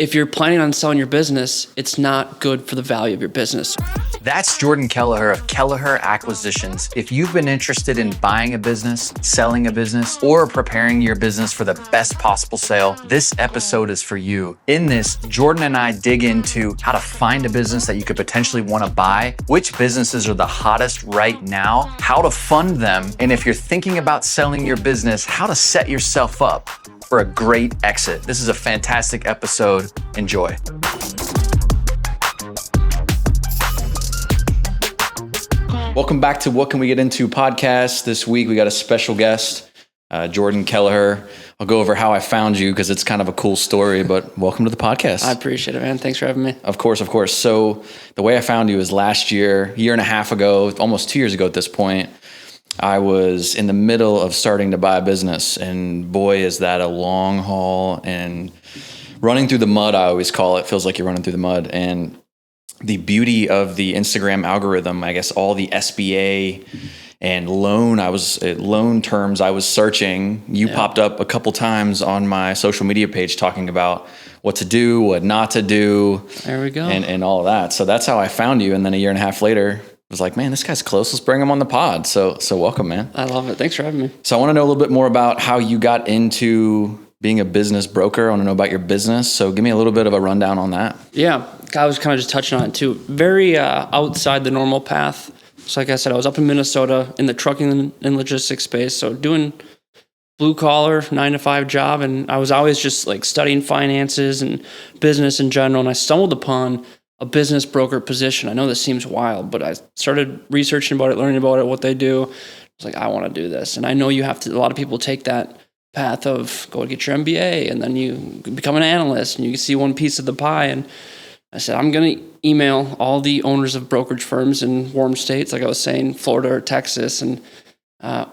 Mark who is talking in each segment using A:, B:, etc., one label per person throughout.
A: if you're planning on selling your business, it's not good for the value of your business.
B: That's Jordan Kelliher of Kelliher Acquisitions. If you've been interested in buying a business, selling a business, or preparing your business for the best possible sale, this episode is for you. In this, Jordan and I dig into how to find a business that you could potentially want to buy, which businesses are the hottest right now, how to fund them, and if you're thinking about selling your business, how to set yourself up for a great exit. This is a fantastic episode. Enjoy. Welcome back to What Can We Get Into podcast. This week we got a special guest, Jordan Kelliher. I'll go over how I found you because it's kind of a cool story, but welcome to the podcast.
A: I appreciate it, man. Thanks for having me.
B: Of course. So the way I found you is last year, year and a half ago, almost 2 years ago at this point, I was in the middle of starting to buy a business, and boy, is that a long haul and running through the mud, I always call it. Feels like you're running through the mud. And the beauty of the Instagram algorithm, I guess all the SBA and loan terms I was searching, you popped up a couple times on my social media page talking about what to do, what not to do.
A: There we go.
B: And all of that. So that's how I found you. And then a year and a half later, I was like, man, this guy's close. Let's bring him on the pod. So welcome, man.
A: I love it. Thanks for having me.
B: So I want to know a little bit more about how you got into being a business broker. I want to know about your business. So give me a little bit of a rundown on that.
A: Yeah, I was kind of just touching on it too. Very outside the normal path. So like I said, I was up in Minnesota in the trucking and logistics space. So doing blue collar 9-to-5 job. And I was always just like studying finances and business in general. And I stumbled upon a business broker position. I know this seems wild, but I started researching about it, learning about it, what they do. I was like, I want to do this. And I know you have to, a lot of people take that path of go get your MBA and then you become an analyst and you see one piece of the pie. And I said, I'm going to email all the owners of brokerage firms in warm states, like I was saying, Florida or Texas. And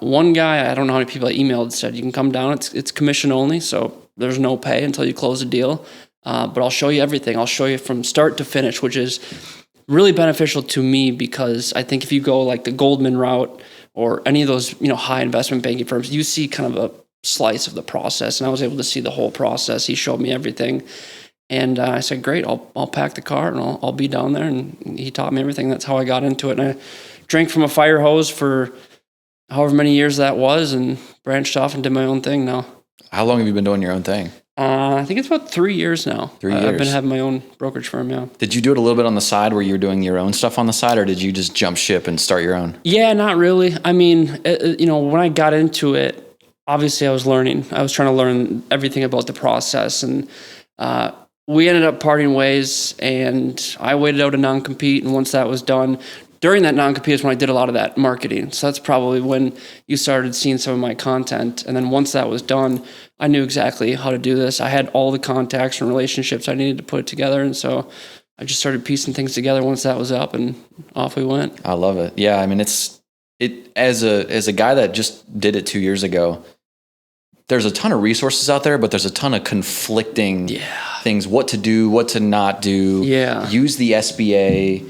A: one guy, I don't know how many people I emailed, said, you can come down. It's commission only, so there's no pay until you close a deal. But I'll show you everything. I'll show you from start to finish, which is really beneficial to me because I think if you go like the Goldman route or any of those, high investment banking firms, you see kind of a slice of the process. And I was able to see the whole process. He showed me everything. And I said, great, I'll pack the car and I'll be down there. And he taught me everything. That's how I got into it. And I drank from a fire hose for however many years that was and branched off and did my own thing now.
B: How long have you been doing your own thing?
A: I think it's about 3 years now.
B: 3 years.
A: I've been having my own brokerage firm, yeah.
B: Did you do it a little bit on the side where you were doing your own stuff on the side, or did you just jump ship and start your own?
A: Yeah, not really. I mean, when I got into it, obviously I was learning. I was trying to learn everything about the process. And we ended up parting ways, and I waited out a non-compete. And once that was done, during that non-compete is when I did a lot of that marketing. So that's probably when you started seeing some of my content. And then once that was done, I knew exactly how to do this. I had all the contacts and relationships I needed to put it together. And so I just started piecing things together once that was up, and off we went.
B: I love it. Yeah, I mean, it as a guy that just did it 2 years ago, there's a ton of resources out there, but there's a ton of conflicting things, what to do, what to not do.
A: Yeah.
B: Use the SBA.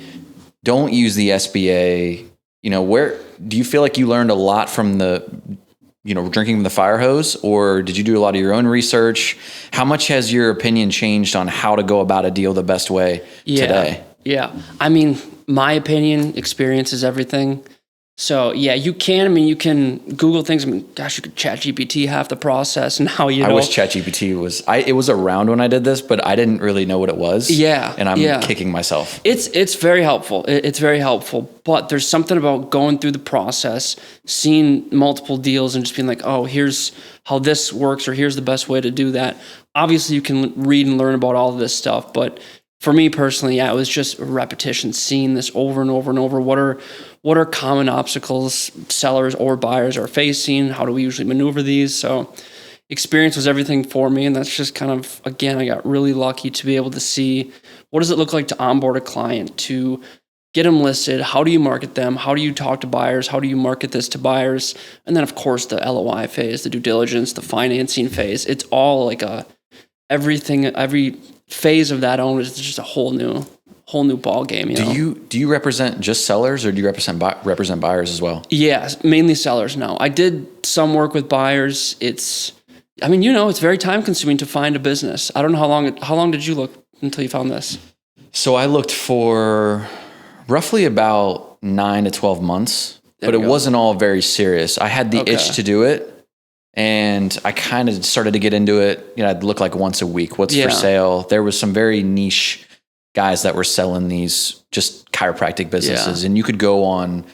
B: Don't use the SBA. Where do you feel like you learned a lot from the, drinking from the fire hose, or did you do a lot of your own research? How much has your opinion changed on how to go about a deal the best way today?
A: Yeah. I mean, my opinion, experience is everything. So yeah, you can Google things. Gosh, you could ChatGPT half the process now. I
B: wish ChatGPT was. It was around when I did this, but I didn't really know what it was.
A: Yeah,
B: and I'm kicking myself.
A: It's very helpful. It's very helpful. But there's something about going through the process, seeing multiple deals, and just being like, oh, here's how this works, or here's the best way to do that. Obviously, you can read and learn about all of this stuff, but for me personally, it was just repetition, seeing this over and over and over. What are common obstacles sellers or buyers are facing? How do we usually maneuver these? So experience was everything for me. And that's just kind of, again, I got really lucky to be able to see what does it look like to onboard a client, to get them listed. How do you market them? How do you talk to buyers? How do you market this to buyers? And then of course the LOI phase, the due diligence, the financing phase. It's all like every phase of that owner is just a whole new ball game.
B: Do you represent just sellers, or do you represent buyers as well?
A: Yeah, mainly sellers now. I did some work with buyers. It's I mean, it's very time consuming to find a business. I don't know how long did you look until you found this?
B: So I looked for roughly about 9 to 12 months, but it wasn't all very serious. I had the itch to do it, and I kind of started to get into it. I'd look like once a week. What's for sale? There was some very niche guys that were selling these just chiropractic businesses, and you could go on,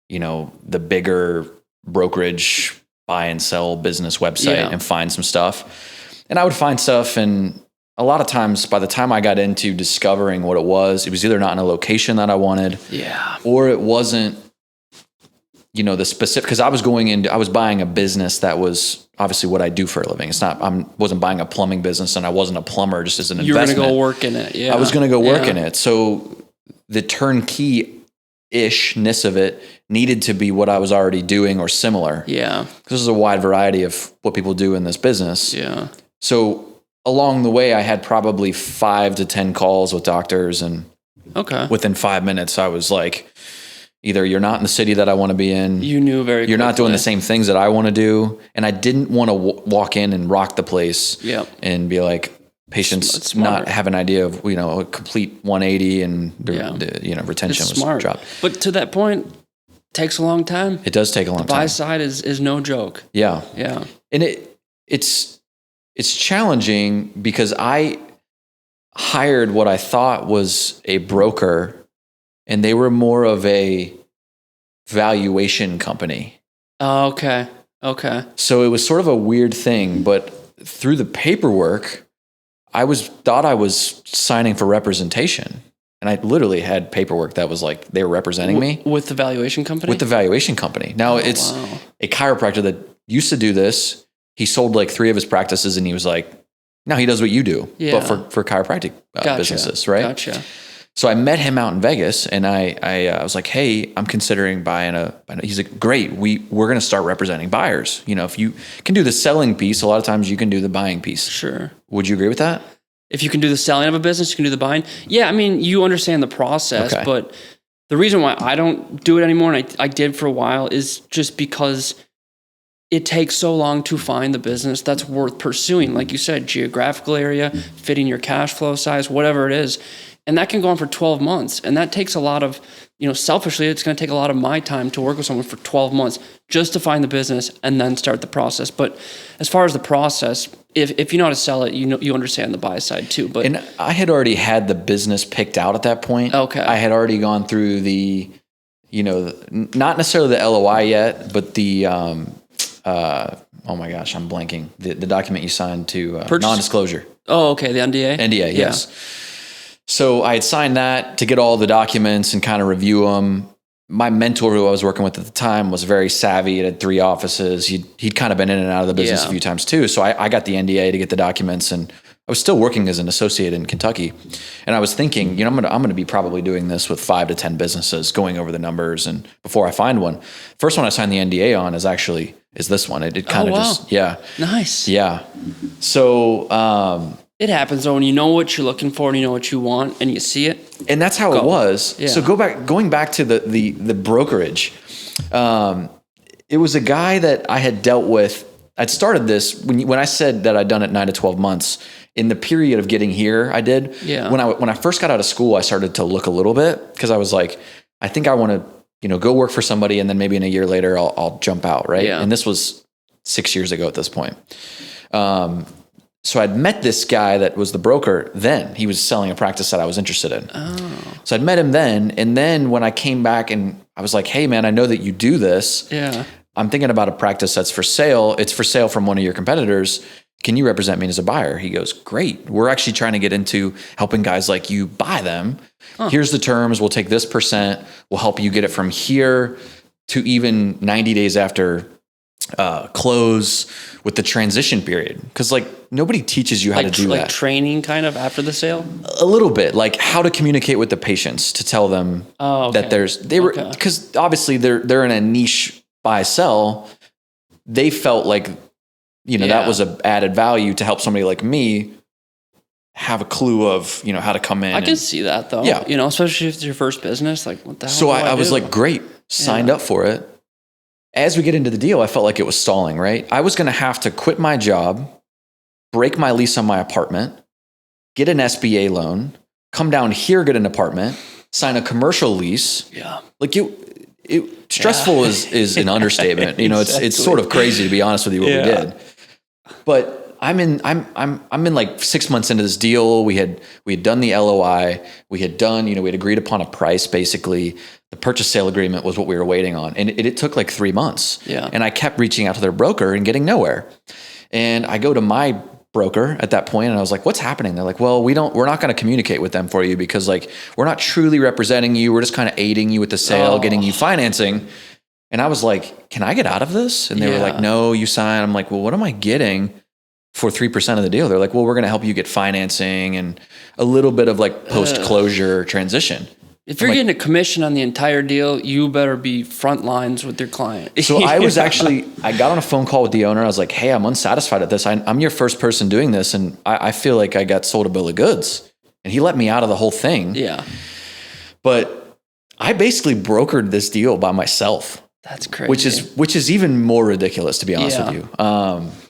B: the bigger brokerage buy and sell business website and find some stuff. And I would find stuff, and a lot of times by the time I got into discovering what it was either not in a location that I wanted, or it wasn't, the specific, because I was buying a business that was obviously what I do for a living. It's not, wasn't buying a plumbing business, and I wasn't a plumber just as an investment.
A: You were going to go work in it. Yeah.
B: I was going to go work in it. So the turnkey-ishness of it needed to be what I was already doing or similar.
A: Yeah.
B: Because there's a wide variety of what people do in this business.
A: Yeah.
B: So along the way, I had probably 5 to 10 calls with doctors, and within 5 minutes, I was like, either you're not in the city that I want to be in.
A: You knew very
B: You're not doing the same things that I want to do. And I didn't want to walk in and rock the place and be like, patients not have an idea of, a complete 180 and the retention was dropped.
A: But to that point, it takes a long time.
B: It does take a long time.
A: The buy side is no joke.
B: Yeah.
A: Yeah.
B: And it's challenging because I hired what I thought was a broker, and they were more of a valuation company.
A: Oh, okay.
B: So it was sort of a weird thing, but through the paperwork, I thought I was signing for representation. And I literally had paperwork that was like they were representing me.
A: With the valuation company?
B: With the valuation company. Now, it's a chiropractor that used to do this. He sold like 3 of his practices, and he was like, now he does what you do, but for chiropractic businesses, right?
A: Gotcha.
B: So I met him out in Vegas, and I was like, hey, I'm considering buying he's like, great, we're going to start representing buyers. If you can do the selling piece, a lot of times you can do the buying piece.
A: Sure.
B: Would you agree with that?
A: If you can do the selling of a business, you can do the buying. Yeah, I mean, you understand the process, but the reason why I don't do it anymore, and I did for a while, is just because it takes so long to find the business that's worth pursuing. Like you said, geographical area, fitting your cash flow size, whatever it is. And that can go on for 12 months. And that takes a lot of, selfishly, it's going to take a lot of my time to work with someone for 12 months just to find the business and then start the process. But as far as the process, if you know how to sell it, you understand the buy side too. But
B: and I had already had the business picked out at that point.
A: Okay.
B: I had already gone through the, not necessarily the LOI yet, but the, oh my gosh, I'm blanking. The document you signed to non-disclosure.
A: Oh, okay. The NDA?
B: NDA, yes. So I had signed that to get all the documents and kind of review them. My mentor, who I was working with at the time, was very savvy. It had 3 offices. He'd kind of been in and out of the business a few times too. So I got the NDA to get the documents, and I was still working as an associate in Kentucky. And I was thinking, I'm going to be probably doing this with 5 to 10 businesses, going over the numbers. And before I find one, first one I signed the NDA on is this one. It kind of just,
A: Nice.
B: Yeah. So,
A: it happens though when you know what you're looking for and you know what you want and you see it.
B: And that's how it was. Yeah. So going back to the brokerage, it was a guy that I had dealt with. I'd started this when I said that I'd done it 9 to 12 months. In the period of getting here, I did.
A: Yeah.
B: When I first got out of school, I started to look a little bit because I was like, I think I want to go work for somebody, and then maybe in a year later I'll jump out, right?
A: Yeah.
B: And this was 6 years ago at this point. So I'd met this guy that was the broker then. He was selling a practice that I was interested in.
A: Oh.
B: So I'd met him then. And then when I came back and I was like, hey, man, I know that you do this.
A: Yeah.
B: I'm thinking about a practice that's for sale. It's for sale from one of your competitors. Can you represent me as a buyer? He goes, great. We're actually trying to get into helping guys like you buy them. Huh. Here's the terms. We'll take this %. We'll help you get it from here to even 90 days after close with the transition period. Because nobody teaches you how to do that.
A: Like training kind of after the sale?
B: A little bit, like how to communicate with the patients to tell them that because obviously they're in a niche buy sell. They felt like, that was an added value to help somebody like me have a clue of, how to come in.
A: I can see that though. Yeah. Especially if it's your first business, like what the hell?
B: So I was like, great, signed up for it. as we get into the deal, I felt like it was stalling, right? I was going to have to quit my job, break my lease on my apartment, get an SBA loan, come down here, get an apartment, sign a commercial lease.
A: Yeah.
B: Like stressful is an understatement. You know,
A: Exactly.
B: it's sort of crazy, to be honest with you, what we did. But I'm in like 6 months into this deal. We had done the LOI. We had agreed upon a price, basically. The purchase sale agreement was what we were waiting on. And it took like 3 months.
A: Yeah.
B: And I kept reaching out to their broker and getting nowhere. And I go to my broker at that point and I was like, what's happening? They're like, well, we're not going to communicate with them for you because like, we're not truly representing you. We're just kind of aiding you with the sale, getting you financing. And I was like, can I get out of this? And they were like, no, you sign. I'm like, well, what am I getting for 3% of the deal? They're like, well, we're going to help you get financing and a little bit of like post-closure transition.
A: If you're getting a commission on the entire deal, you better be front lines with your client.
B: So I got on a phone call with the owner. I was like, hey, I'm unsatisfied at this. I'm your first person doing this. And I feel like I got sold a bill of goods. And he let me out of the whole thing.
A: Yeah.
B: But I basically brokered this deal by myself.
A: That's crazy.
B: Which is even more ridiculous, to be honest with you.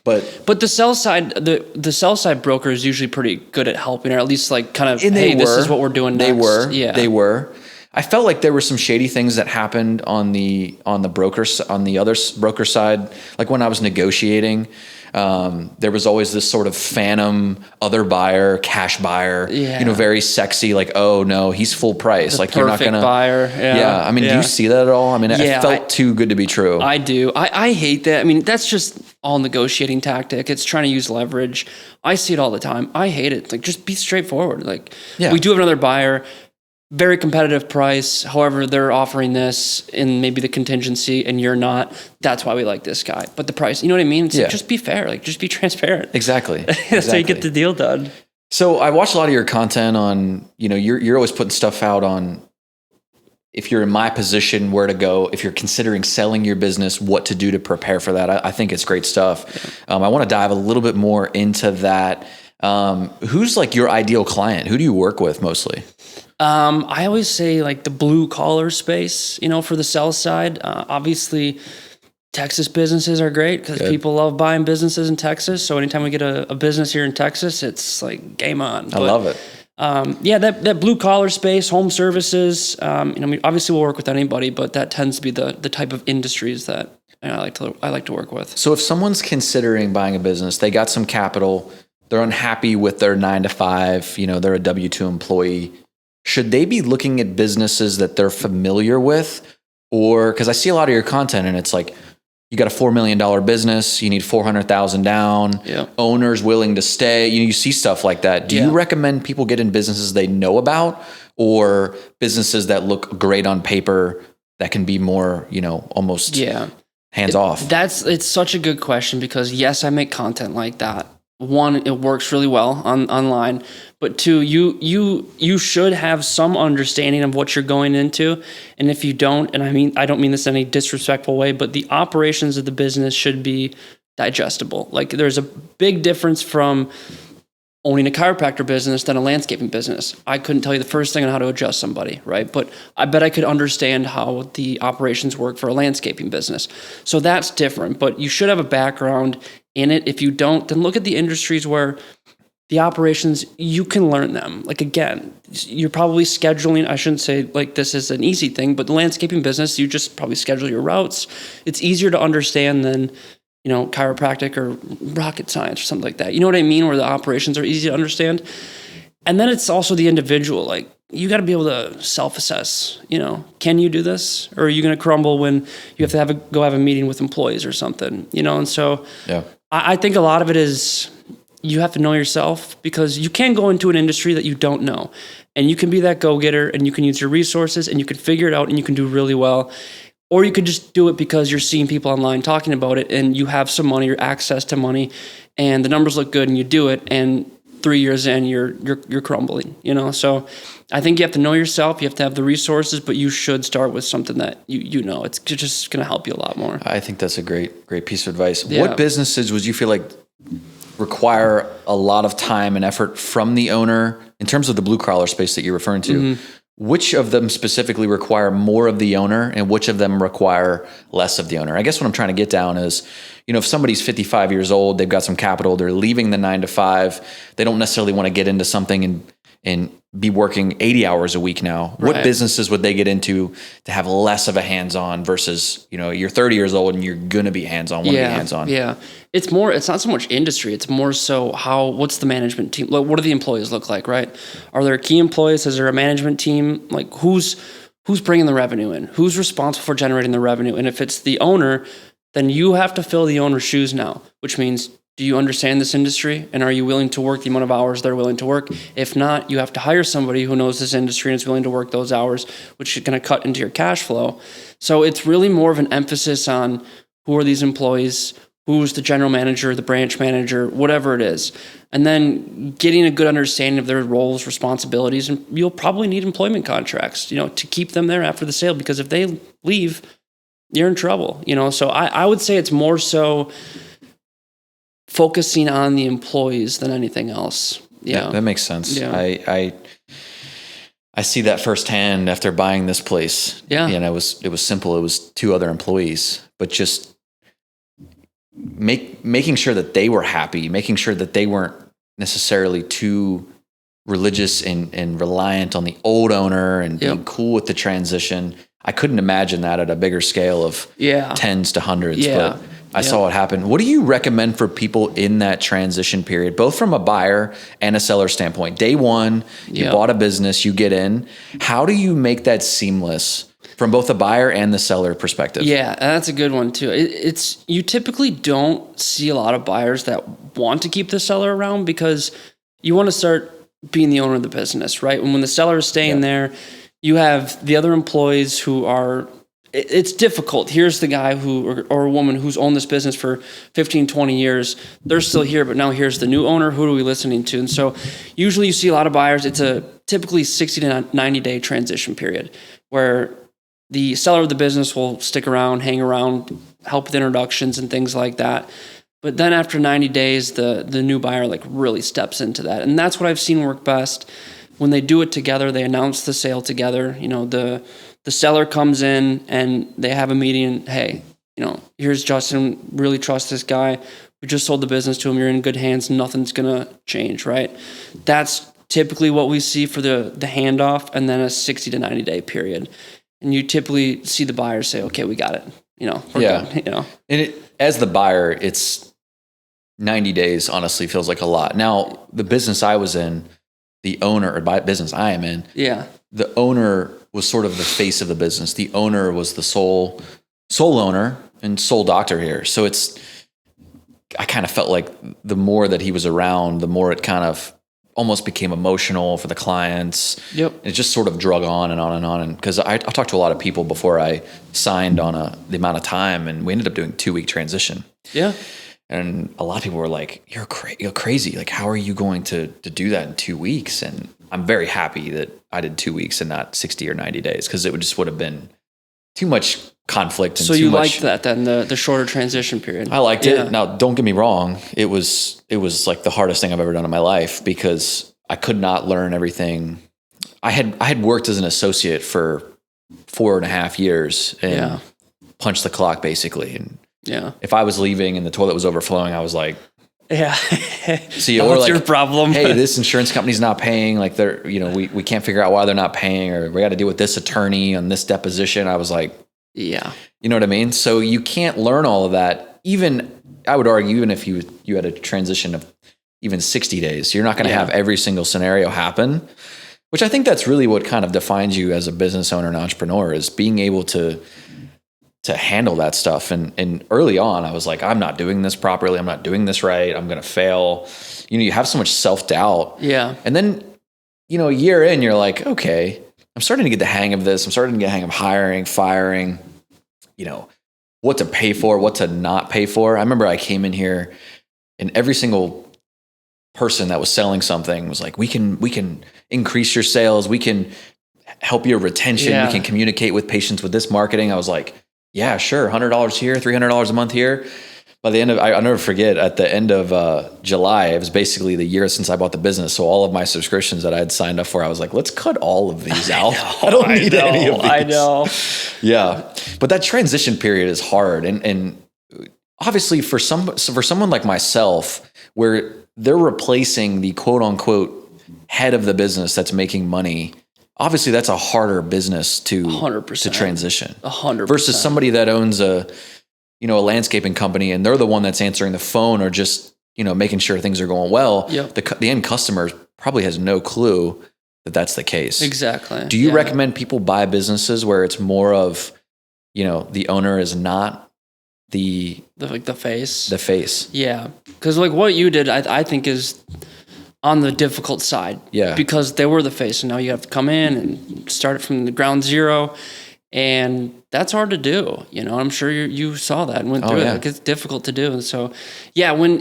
B: But
A: the sell side broker is usually pretty good at helping, or at least like kind of, this is what we're doing next.
B: They were. I felt like there were some shady things that happened on the other broker side. Like when I was negotiating, there was always this sort of phantom other buyer, cash buyer, very sexy. Like, oh no, he's full price. Like you're not gonna
A: buyer.
B: I mean, do you see that at all? I mean, it felt too good to be true.
A: I do. I hate that. I mean, that's just all negotiating tactic. It's trying to use leverage. I see it all the time. I hate it. Like, just be straightforward. Like, we do have another buyer. Very competitive price. However, they're offering this in maybe the contingency and you're not. That's why we like this guy. But the price, you know what I mean? It's like, just be fair. Like, just be transparent.
B: Exactly.
A: That's how you get the deal done.
B: So I watched a lot of your content on, you're always putting stuff out on if you're in my position, where to go, if you're considering selling your business, what to do to prepare for that. I think it's great stuff. I want to dive a little bit more into that. Who's like your ideal client? Who do you work with mostly?
A: I always say like the blue collar space, for the sell side. Obviously, Texas businesses are great because people love buying businesses in Texas. So anytime we get a business here in Texas, it's like game on.
B: I love it.
A: That blue collar space, home services. Obviously we'll work with anybody, but that tends to be the type of industries that I like to work with.
B: So if someone's considering buying a business, they got some capital, they're unhappy with their 9 to 5, they're a W-2 employee. Should they be looking at businesses that they're familiar with? Or, because I see a lot of your content and it's like, you got a $4 million business, you need $400,000 down, owners willing to stay. You see stuff like that. Do you recommend people get in businesses they know about or businesses that look great on paper that can be more, almost hands off?
A: It's such a good question because yes, I make content like that. One, it works really well online, but two, you should have some understanding of what you're going into. And if you don't, and I don't mean this in any disrespectful way, but the operations of the business should be digestible. Like there's a big difference from owning a chiropractor business than a landscaping business. I couldn't tell you the first thing on how to adjust somebody, right? But I bet I could understand how the operations work for a landscaping business. So that's different, but you should have a background in it. If you don't, then look at the industries where the operations, you can learn them. Like again, you're probably scheduling, I shouldn't say like this is an easy thing, but the landscaping business, you just probably schedule your routes. It's easier to understand than, chiropractic or rocket science or something like that. You know what I mean? Where the operations are easy to understand. And then it's also the individual. Like you got to be able to self-assess, can you do this? Or are you going to crumble when you have to go have a meeting with employees or something, And so I think a lot of it is you have to know yourself because you can go into an industry that you don't know and you can be that go-getter and you can use your resources and you can figure it out and you can do really well. Or you could just do it because you're seeing people online talking about it and you have some money or access to money and the numbers look good and you do it and 3 years in you're crumbling, So I think you have to know yourself, you have to have the resources, but you should start with something that it's just going to help you a lot more.
B: I think that's a great piece of advice. Yeah. What businesses would you feel like require a lot of time and effort from the owner in terms of the blue collar space that you're referring to? Mm-hmm. which of them specifically require more of the owner and which of them require less of the owner? I guess what I'm trying to get down is, if somebody's 55 years old, they've got some capital, they're leaving the 9 to 5, they don't necessarily want to get into something and be working 80 hours a week now.
A: Right.
B: What businesses would they get into to have less of a hands-on versus, you're 30 years old and you're going to be hands-on, want to be hands-on?
A: Yeah. It's not so much industry. It's more so what's the management team? Like, what do the employees look like, right? Are there key employees? Is there a management team? Like who's bringing the revenue in? Who's responsible for generating the revenue? And if it's the owner, then you have to fill the owner's shoes now, which means, do you understand this industry? And are you willing to work the amount of hours they're willing to work? If not, you have to hire somebody who knows this industry and is willing to work those hours, which is going to cut into your cash flow. So it's really more of an emphasis on who are these employees, who's the general manager, the branch manager, whatever it is. And then getting a good understanding of their roles, responsibilities, and you'll probably need employment contracts, to keep them there after the sale, because if they leave, you're in trouble, So I would say it's more so focusing on the employees than anything else.
B: Yeah, that makes sense.
A: Yeah.
B: I see that firsthand after buying this place.
A: Yeah.
B: And it was simple. It was 2 other employees, but just making sure that they were happy, making sure that they weren't necessarily too religious and reliant on the old owner and being cool with the transition. I couldn't imagine that at a bigger scale of tens to hundreds, but I saw it happen. What do you recommend for people in that transition period, both from a buyer and a seller standpoint? Day one, you bought a business, you get in. How do you make that seamless from both the buyer and the seller perspective? Yeah,
A: that's a good one too. You typically don't see a lot of buyers that want to keep the seller around because you want to start being the owner of the business, right? And when the seller is staying there, you have the other employees who are, it's difficult. Here's the guy or a woman who's owned this business for 15, 20 years. They're still here, but now here's the new owner. Who are we listening to? And so usually you see a lot of buyers. It's a typically 60 to 90 day transition period where the seller of the business will stick around, hang around, help with introductions and things like that. But then after 90 days, the new buyer really steps into that. And that's what I've seen work best. When they do it together, they announce the sale together. The seller comes in and they have a meeting. Hey, here's Justin. Really trust this guy. We just sold the business to him. You're in good hands. Nothing's gonna change, right? That's typically what we see for the handoff, and then a 60 to 90 day period. And you typically see the buyer say, "Okay, we got it." We're good,
B: And as the buyer, it's 90 days. Honestly, feels like a lot. Now, the business I was in, the owner, or business I am in, the owner was sort of the face of the business. The owner was the sole owner and sole doctor here. So I kind of felt like the more that he was around, the more it kind of almost became emotional for the clients.
A: Yep.
B: It just sort of drug on and on and on. And because I talked to a lot of people before I signed on the amount of time, and we ended up doing 2-week transition.
A: Yeah.
B: And a lot of people were like, you're crazy. Like, how are you going to do that in 2 weeks? And I'm very happy that I did 2 weeks and not 60 or 90 days, because it would have been too much conflict. And
A: so you liked that then, the shorter transition period?
B: I liked it. Now, don't get me wrong. It was like the hardest thing I've ever done in my life, because I could not learn everything. I had worked as an associate for 4.5 years and punched the clock basically. And if I was leaving and the toilet was overflowing, I was like, see, or
A: what's your problem?
B: Hey, this insurance company's not paying. Like, they're, we can't figure out why they're not paying, or we got to deal with this attorney on this deposition. I was like, you know what I mean? So you can't learn all of that. Even, I would argue, even if you had a transition of even 60 days, you're not going to have every single scenario happen, which I think that's really what kind of defines you as a business owner and entrepreneur, is being able to handle that stuff. And early on, I was like, I'm not doing this properly. I'm not doing this right. I'm going to fail. You have so much self-doubt.
A: Yeah.
B: And then, a year in, you're like, okay, I'm starting to get the hang of this. I'm starting to get the hang of hiring, firing, what to pay for, what to not pay for. I remember I came in here and every single person that was selling something was like, we can increase your sales. We can help your retention. We can communicate with patients with this marketing. I was like, yeah, sure. $100 here, $300 a month here. by the end of, I'll never forget, at the end of July, it was basically the year since I bought the business. So all of my subscriptions that I had signed up for, I was like, let's cut all of these out. I don't need any of these.
A: I know.
B: Yeah. But that transition period is hard. And obviously for someone like myself, where they're replacing the quote unquote head of the business that's making money, obviously that's a harder business to
A: 100%.
B: to transition
A: 100%.
B: versus somebody that owns a landscaping company and they're the one that's answering the phone or just, making sure things are going well.
A: Yep.
B: The end customer probably has no clue that that's the case.
A: Exactly.
B: Do you recommend people buy businesses where it's more of, the owner is not the
A: face?
B: The face.
A: Yeah. Because like what you did, I think is on the difficult side.
B: Yeah.
A: Because they were the face and now you have to come in and start it from the ground zero. And that's hard to do. I'm sure you saw that and went through it. Like, it's difficult to do. And so, yeah, when,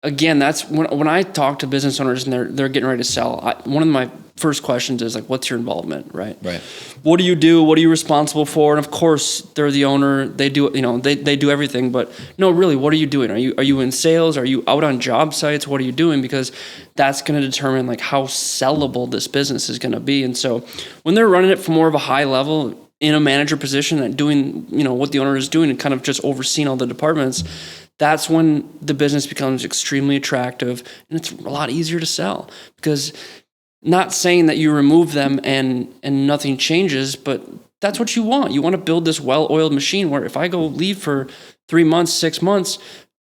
A: again, that's when I talk to business owners and they're getting ready to sell, one of my first questions is like, what's your involvement, right?
B: Right.
A: What do you do? What are you responsible for? And of course, they're the owner. They do, they do everything. But no, really, what are you doing? Are you in sales? Are you out on job sites? What are you doing? Because that's going to determine like how sellable this business is going to be. And so when they're running it from more of a high level in a manager position and doing, what the owner is doing and kind of just overseeing all the departments, that's when the business becomes extremely attractive and it's a lot easier to sell. Because not saying that you remove them and nothing changes, but that's what you want. You want to build this well-oiled machine where if I go leave for 3 months, 6 months,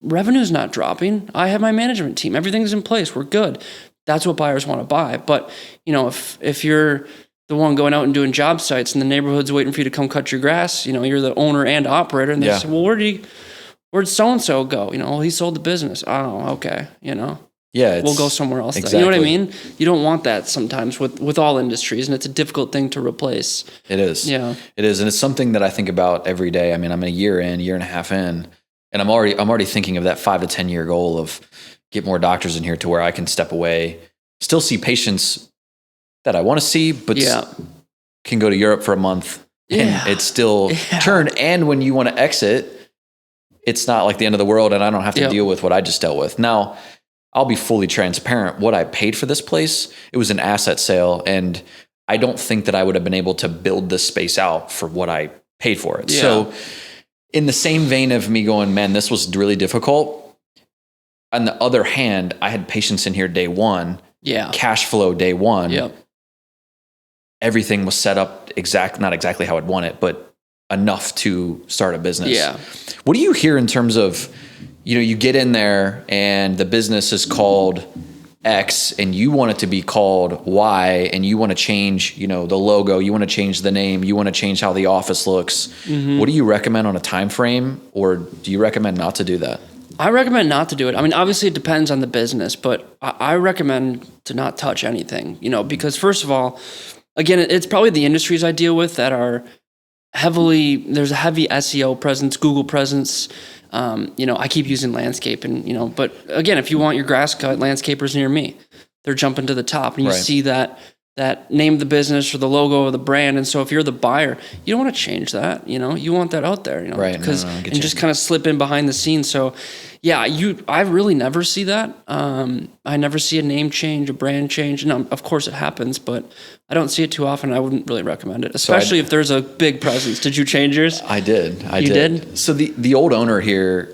A: revenue's not dropping. I have my management team. Everything's in place. We're good. That's what buyers want to buy. But, if you're the one going out and doing job sites and the neighborhood's waiting for you to come cut your grass, you're the owner and operator. And they say, well, where'd so-and-so go? He sold the business. Oh, okay.
B: Yeah,
A: we'll go somewhere else.
B: Exactly.
A: You know what I mean? You don't want that sometimes with all industries, and it's a difficult thing to replace.
B: It is.
A: Yeah.
B: It is. And it's something that I think about every day. I mean, I'm a year and a half in, and I'm already thinking of that 5 to 10 year goal of get more doctors in here to where I can step away, still see patients that I want to see, but can go to Europe for a month and it's still turn. And when you want to exit, it's not like the end of the world and I don't have to deal with what I just dealt with. Now, I'll be fully transparent. What I paid for this place, it was an asset sale. And I don't think that I would have been able to build this space out for what I paid for it. Yeah. So in the same vein of me going, man, this was really difficult. On the other hand, I had patients in here day one.
A: Yeah.
B: Cash flow day one.
A: Yep.
B: Everything was set up not exactly how I'd want it, but enough to start a business.
A: Yeah.
B: What do you hear in terms of, you get in there and the business is called X and you want it to be called Y and you want to change, the logo, you want to change the name, you want to change how the office looks. Mm-hmm. What do you recommend on a time frame, or do you recommend not to do that?
A: I recommend not to do it. I mean, obviously it depends on the business, but I recommend to not touch anything, because first of all, again, it's probably the industries I deal with that are there's a heavy SEO presence, Google presence. I keep using landscape and, but again, if you want your grass cut, landscapers near me, they're jumping to the top and you see that name of the business or the logo of the brand. And so if you're the buyer, you don't want to change that, you want that out there,
B: right.
A: Because and just kind of slip in behind the scenes. So yeah, I really never see that. I never see a name change, a brand change. And of course it happens, but I don't see it too often. I wouldn't really recommend it, especially if there's a big presence. Did you change yours?
B: I did.
A: You did?
B: So the old owner here,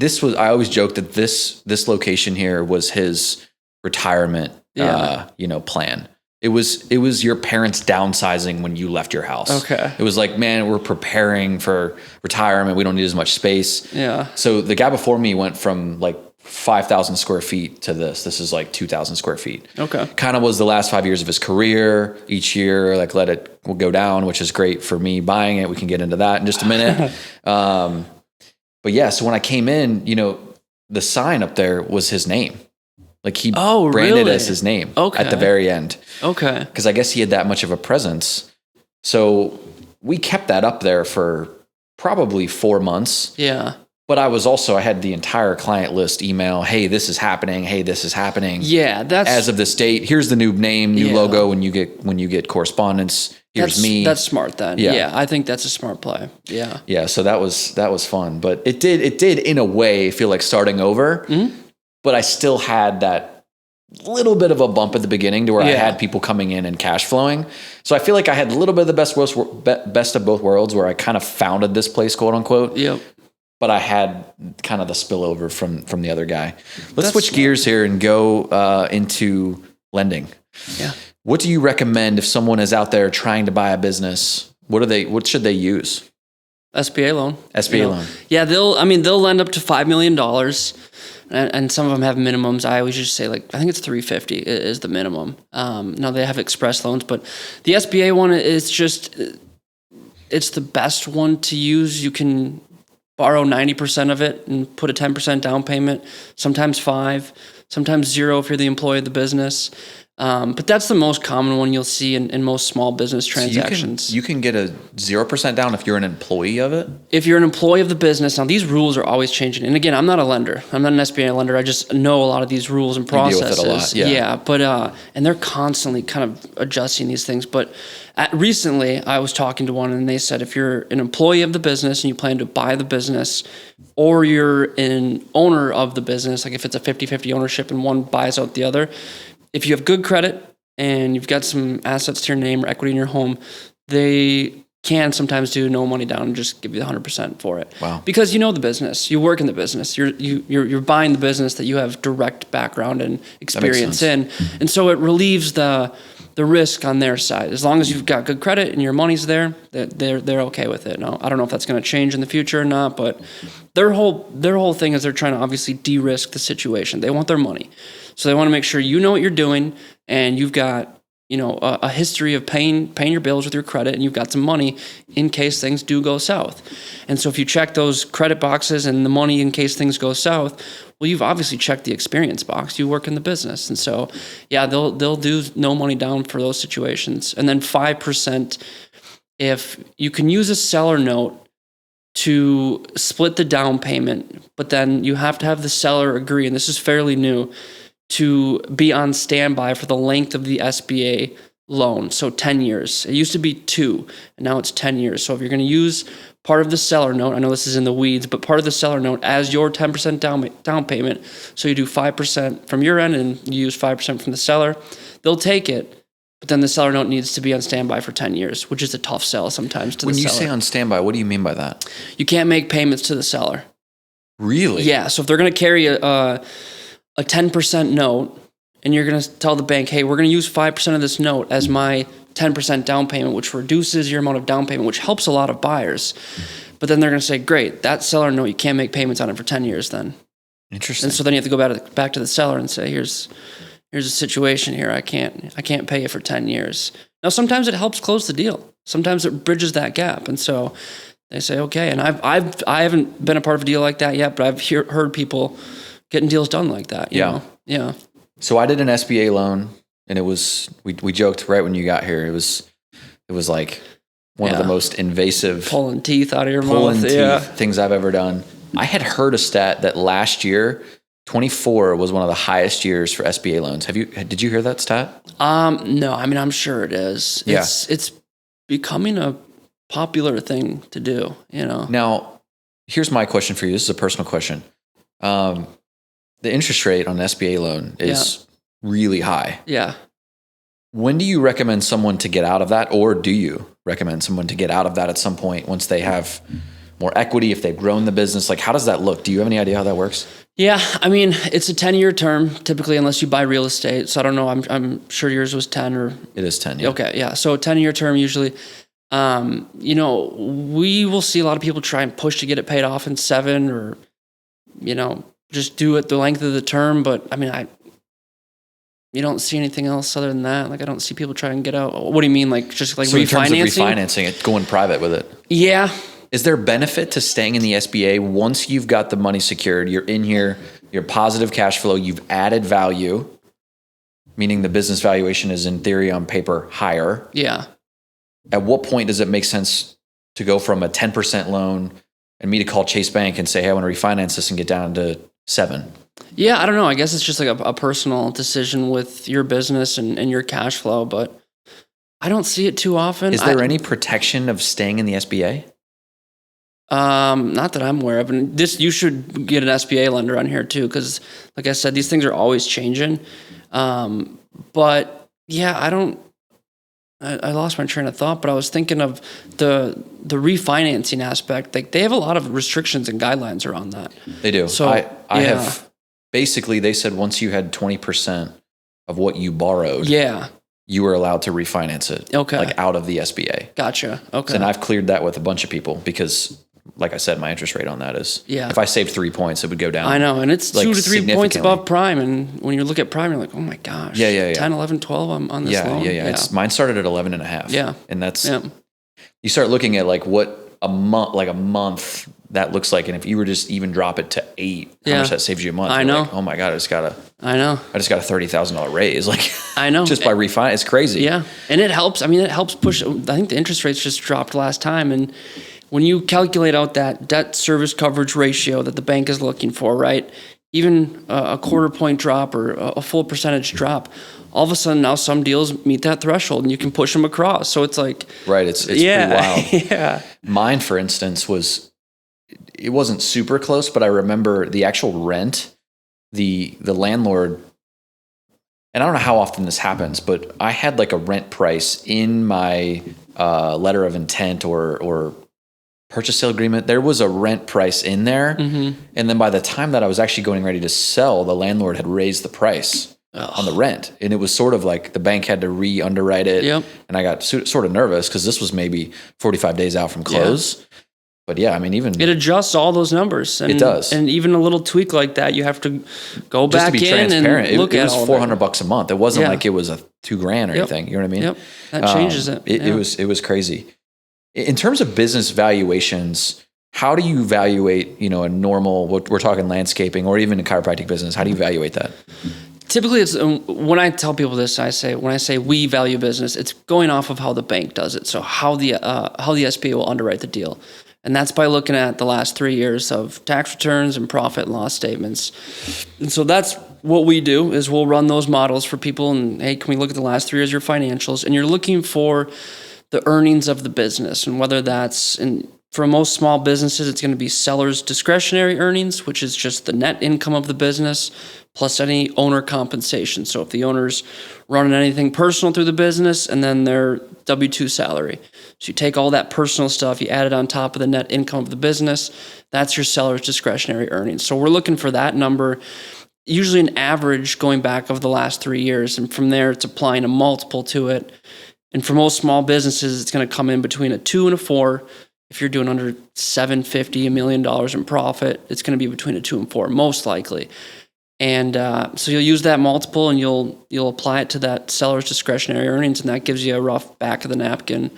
B: I always joke that this location here was his retirement, plan. It was your parents downsizing when you left your house.
A: Okay.
B: It was like, man, we're preparing for retirement. We don't need as much space.
A: Yeah.
B: So the guy before me went from like 5,000 square feet to this. This is like 2,000 square feet.
A: Okay.
B: Kind of was the last 5 years of his career. Each year, like let it go down, which is great for me buying it. We can get into that in just a minute. But yeah, so when I came in, the sign up there was his name. Like he branded as his name at the very end.
A: Okay.
B: Because I guess he had that much of a presence. So we kept that up there for probably 4 months.
A: Yeah.
B: But I had the entire client list email, hey, this is happening. Hey, this is happening.
A: Yeah, that's
B: as of this date. Here's the new name, new logo. When you get correspondence, here's me.
A: That's smart then. Yeah, I think that's a smart play. Yeah.
B: Yeah. So that was fun, but it did in a way feel like starting over, but I still had that little bit of a bump at the beginning to where I had people coming in and cash flowing. So I feel like I had a little bit of the best of both worlds where I kind of founded this place, quote unquote.
A: Yep.
B: But I had kind of the spillover from the other guy. Let's switch gears here and go into lending.
A: Yeah.
B: What do you recommend if someone is out there trying to buy a business? What should they use?
A: SBA loan.
B: SBA loan.
A: Yeah, they'll lend up to $5 million, and some of them have minimums. I always just say I think it's $350 is the minimum. Now they have express loans, but the SBA one is just it's the best one to use. You can borrow 90% of it and put a 10% down payment, sometimes 5%, sometimes 0% if you're the employee of the business. But that's the most common one you'll see in most small business transactions.
B: So you can get a 0% down if you're an employee of it?
A: If you're an employee of the business, now these rules are always changing. And again, I'm not a lender. I'm not an SBA lender. I just know a lot of these rules and processes.
B: You deal with it a lot.
A: Yeah. But and they're constantly kind of adjusting these things. But recently, I was talking to one, and they said if you're an employee of the business and you plan to buy the business, or you're an owner of the business, like if it's a 50-50 ownership and one buys out the other, if you have good credit and you've got some assets to your name or equity in your home, they can sometimes do no money down and just give you the 100% for it.
B: Wow.
A: Because you know the business, you work in the business, you're buying the business that you have direct background and experience in, and so it relieves the risk on their side. As long as you've got good credit and your money's there, they're okay with it. Now, I don't know if that's going to change in the future or not, but their whole thing is they're trying to obviously de-risk the situation. They want their money. So they want to make sure you know what you're doing and you've got, a history of paying your bills with your credit, and you've got some money in case things do go south. And so if you check those credit boxes and the money in case things go south, well, you've obviously checked the experience box. You work in the business. And so, yeah, they'll do no money down for those situations. And then 5% if you can use a seller note to split the down payment, but then you have to have the seller agree, and this is fairly new, to be on standby for the length of the SBA loan. So 10 years. It used to be 2, and now it's 10 years. So if you're going to use part of the seller note, I know this is in the weeds, but part of the seller note as your 10% down payment, so you do 5% from your end and you use 5% from the seller, they'll take it. But then the seller note needs to be on standby for 10 years, which is a tough sell sometimes to the seller.
B: When you say on standby, what do you mean by that?
A: You can't make payments to the seller.
B: Really?
A: Yeah. So if they're going to carry a 10% note, and you're going to tell the bank, hey, we're going to use 5% of this note as my 10% down payment, which reduces your amount of down payment, which helps a lot of buyers. But then they're going to say, great, that seller note, you can't make payments on it for 10 years then.
B: Interesting.
A: And so then you have to go back to the seller and say, here's a situation here. I can't pay you for 10 years. Now, sometimes it helps close the deal. Sometimes it bridges that gap. And so they say, okay. And I haven't been a part of a deal like that yet, but I've heard people getting deals done like that. You know? Yeah.
B: So I did an SBA loan, and it was, we joked right when you got here, it was like one of the most invasive
A: pulling teeth out of your mouth
B: things I've ever done. I had heard a stat that last year 24 was one of the highest years for SBA loans. Did you hear that stat?
A: No, I mean, I'm sure it is.
B: Yeah.
A: It's becoming a popular thing to do,
B: Now, here's my question for you. This is a personal question. The interest rate on an SBA loan is really high.
A: Yeah.
B: When do you recommend someone to get out of that, or do you recommend someone to get out of that at some point once they have more equity, if they've grown the business? Like, how does that look? Do you have any idea how that works?
A: Yeah, I mean, it's a 10-year term typically, unless you buy real estate. So I don't know. I'm sure yours was 10 or
B: it is 10. Yeah.
A: Okay, yeah. So a 10-year term usually. We will see a lot of people try and push to get it paid off in 7, or just do it the length of the term. But I mean, you don't see anything else other than that. Like, I don't see people try and get out. What do you mean? Like, just like
B: so
A: refinancing?
B: In terms of refinancing it, going private with it.
A: Yeah.
B: Is there benefit to staying in the SBA once you've got the money secured? You're in here, you're positive cash flow, you've added value, meaning the business valuation is in theory on paper higher.
A: Yeah.
B: At what point does it make sense to go from a 10% loan and me to call Chase Bank and say, hey, I want to refinance this and get down to 7?
A: Yeah, I don't know. I guess it's just like a personal decision with your business and your cash flow, but I don't see it too often.
B: Is there any protection of staying in the SBA?
A: Not that I'm aware of. And you should get an SBA lender on here too, because like I said, these things are always changing. But yeah, I lost my train of thought, but I was thinking of the refinancing aspect. Like they have a lot of restrictions and guidelines around that.
B: They do.
A: So
B: I have basically, they said once you had 20% of what you borrowed, you were allowed to refinance it.
A: Okay.
B: Like out of the SBA.
A: Gotcha. Okay.
B: And I've cleared that with a bunch of people because, like I said, my interest rate on that is, if I saved 3 points, it would go down.
A: I know. And it's
B: like
A: 2 to 3 points above prime. And when you look at prime, you're like, oh my gosh. 10, 11, 12 on this loan.
B: Yeah. Mine started at 11 and a half.
A: Yeah.
B: And that's, you start looking at like what a month that looks like. And if you were just even drop it to 8, how much that saves you a month.
A: I know.
B: Like, oh my God, I just got a $30,000 raise. Like,
A: I know.
B: Just by refinance. It's crazy.
A: Yeah. And it helps. I mean, it helps push. I think the interest rates just dropped last time. And when you calculate out that debt service coverage ratio that the bank is looking for, right? Even a quarter point drop or a full percentage drop, all of a sudden now some deals meet that threshold and you can push them across. So it's like,
B: right. It's pretty wild.
A: Yeah.
B: Mine, for instance, it wasn't super close, but I remember the actual rent, the landlord, and I don't know how often this happens, but I had like a rent price in my letter of intent or purchase sale agreement. There was a rent price in there. Mm-hmm. And then by the time that I was actually going ready to sell, the landlord had raised the price on the rent. And it was sort of like the bank had to re-underwrite it.
A: Yep.
B: And I got sort of nervous because this was maybe 45 days out from close. Yeah. But yeah, I mean, even
A: it adjusts all those numbers. And,
B: it does.
A: And even a little tweak like that, you have to go back
B: to be
A: in
B: transparent,
A: and look
B: it
A: at
B: was $400 a month. It wasn't like it was a $2,000 or anything. You know what I mean?
A: Yep. That changes it.
B: It was crazy. In terms of business valuations, how do you evaluate, a normal, what we're talking landscaping or even a chiropractic business? How do you evaluate that?
A: Typically, it's when I tell people this, when I say we value business, it's going off of how the bank does it. So how the SBA will underwrite the deal. And that's by looking at the last 3 years of tax returns and profit and loss statements. And so that's what we do is we'll run those models for people and, hey, can we look at the last 3 years of your financials? And you're looking for the earnings of the business. And whether that's for most small businesses, it's going to be seller's discretionary earnings, which is just the net income of the business plus any owner compensation. So if the owner's running anything personal through the business and then their W-2 salary. So you take all that personal stuff, you add it on top of the net income of the business, that's your seller's discretionary earnings. So we're looking for that number, usually an average going back over the last 3 years. And from there, it's applying a multiple to it. And for most small businesses, it's going to come in between a 2 and a 4. If you're doing under $750, $1 million in profit, it's going to be between a 2 and 4, most likely. And so you'll use that multiple and you'll apply it to that seller's discretionary earnings, and that gives you a rough back of the napkin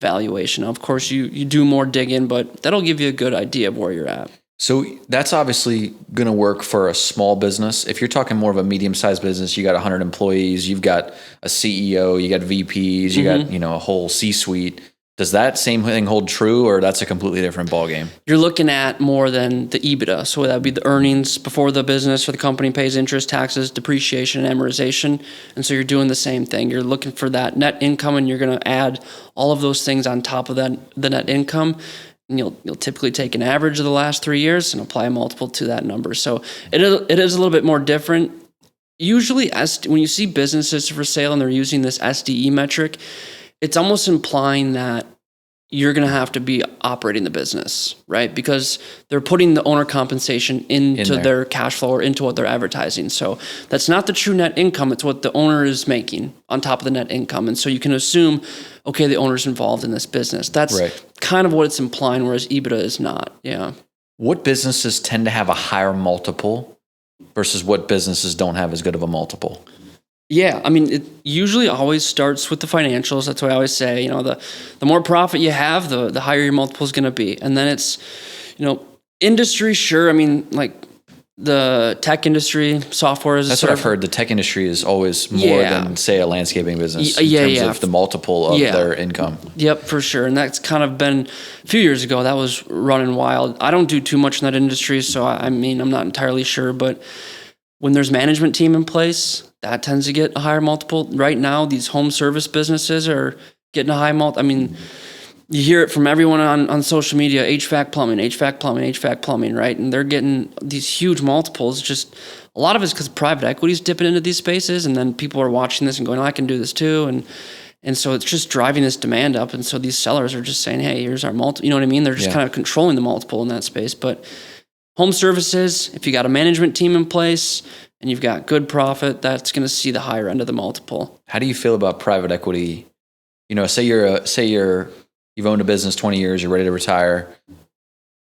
A: valuation. Now, of course, you do more digging, but that'll give you a good idea of where you're at.
B: So that's obviously going to work for a small business. If you're talking more of a medium-sized business, you got 100 employees, you've got a CEO, you got VPs, you got a whole C-suite. Does that same thing hold true, or that's a completely different ballgame?
A: You're looking at more than the EBITDA. So that would be the earnings before the business or the company pays interest, taxes, depreciation, and amortization. And so you're doing the same thing. You're looking for that net income, and you're going to add all of those things on top of the net income. And you'll typically take an average of the last 3 years and apply a multiple to that number. So it is a little bit more different. Usually, when you see businesses for sale and they're using this SDE metric, it's almost implying that you're going to have to be operating the business, right? Because they're putting the owner compensation into their cash flow or into what they're advertising. So that's not the true net income. It's what the owner is making on top of the net income. And so you can assume, okay, the owner's involved in this business. That's kind of what it's implying, whereas EBITDA is not. Yeah.
B: What businesses tend to have a higher multiple versus what businesses don't have as good of a multiple?
A: Yeah, I mean, it usually always starts with the financials. That's why I always say, the more profit you have, the higher your multiple is going to be. And then it's, industry, sure. I mean, like the tech industry, software as a
B: That's what I've heard. The tech industry is always more than, say, a landscaping business in terms of the multiple of their income.
A: Yep, for sure. And that's kind of been a few years ago. That was running wild. I don't do too much in that industry, so I mean, I'm not entirely sure. But when there's management team in place, that tends to get a higher multiple. Right now, these home service businesses are getting a high multiple. I mean, you hear it from everyone on social media, HVAC plumbing, right? And they're getting these huge multiples. Just a lot of it's because private equity is dipping into these spaces, and then people are watching this and going, I can do this too. And so it's just driving this demand up. And so these sellers are just saying, hey, here's our multiple. You know what I mean? They're just kind of controlling the multiple in that space. But home services, if you got a management team in place and you've got good profit, that's going to see the higher end of the multiple.
B: How do you feel about private equity? You know, say you've owned a business 20 years, you're ready to retire.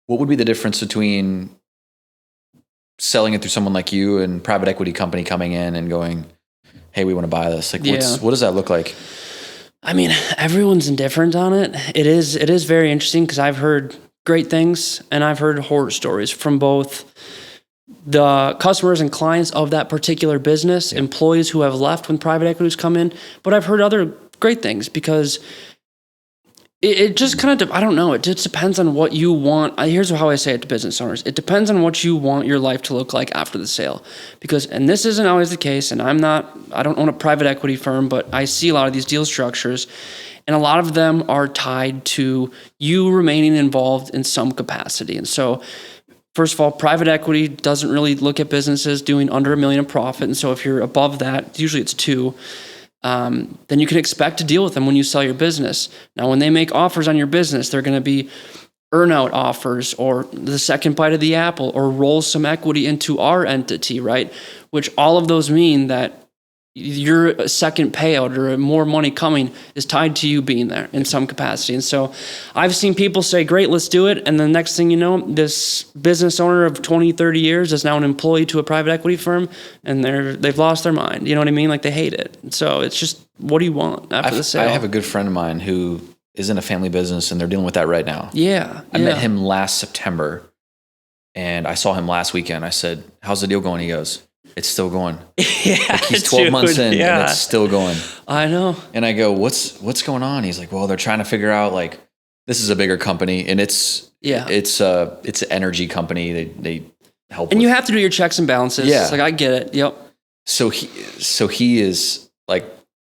B: What would be the difference between selling it through someone like you and private equity company coming in and going, hey, we want to buy this? Like, what does that look like?
A: I mean, everyone's indifferent on it. It is very interesting because I've heard great things and I've heard horror stories from both the customers and clients of that particular business, employees who have left when private equities come in. But I've heard other great things because it just kind of, I don't know. It just depends on what you want. Here's how I say it to business owners. It depends on what you want your life to look like after the sale. Because, and this isn't always the case, and I don't own a private equity firm, but I see a lot of these deal structures, and a lot of them are tied to you remaining involved in some capacity. And so, first of all, private equity doesn't really look at businesses doing under $1 million in profit. And so if you're above that, usually it's 2. Then you can expect to deal with them when you sell your business. Now, when they make offers on your business, they're going to be earnout offers or the second bite of the apple or roll some equity into our entity, right? Which all of those mean that your second payout or more money coming is tied to you being there in some capacity. And so I've seen people say, great, let's do it. And the next thing you know, this business owner of 20, 30 years is now an employee to a private equity firm and they've lost their mind. You know what I mean? Like they hate it. So it's just, what do you want after the sale?
B: I have a good friend of mine who is in a family business and they're dealing with that right now.
A: Yeah.
B: I met him last September and I saw him last weekend. I said, how's the deal going? He goes, it's still going.
A: Yeah,
B: like he's 12 months in and it's still going.
A: I know.
B: And I go, what's going on? He's like, well, they're trying to figure out like, this is a bigger company and it's an energy company. They help. And
A: you have to do your checks and balances. Yeah. It's like, I get it. Yep.
B: So he is like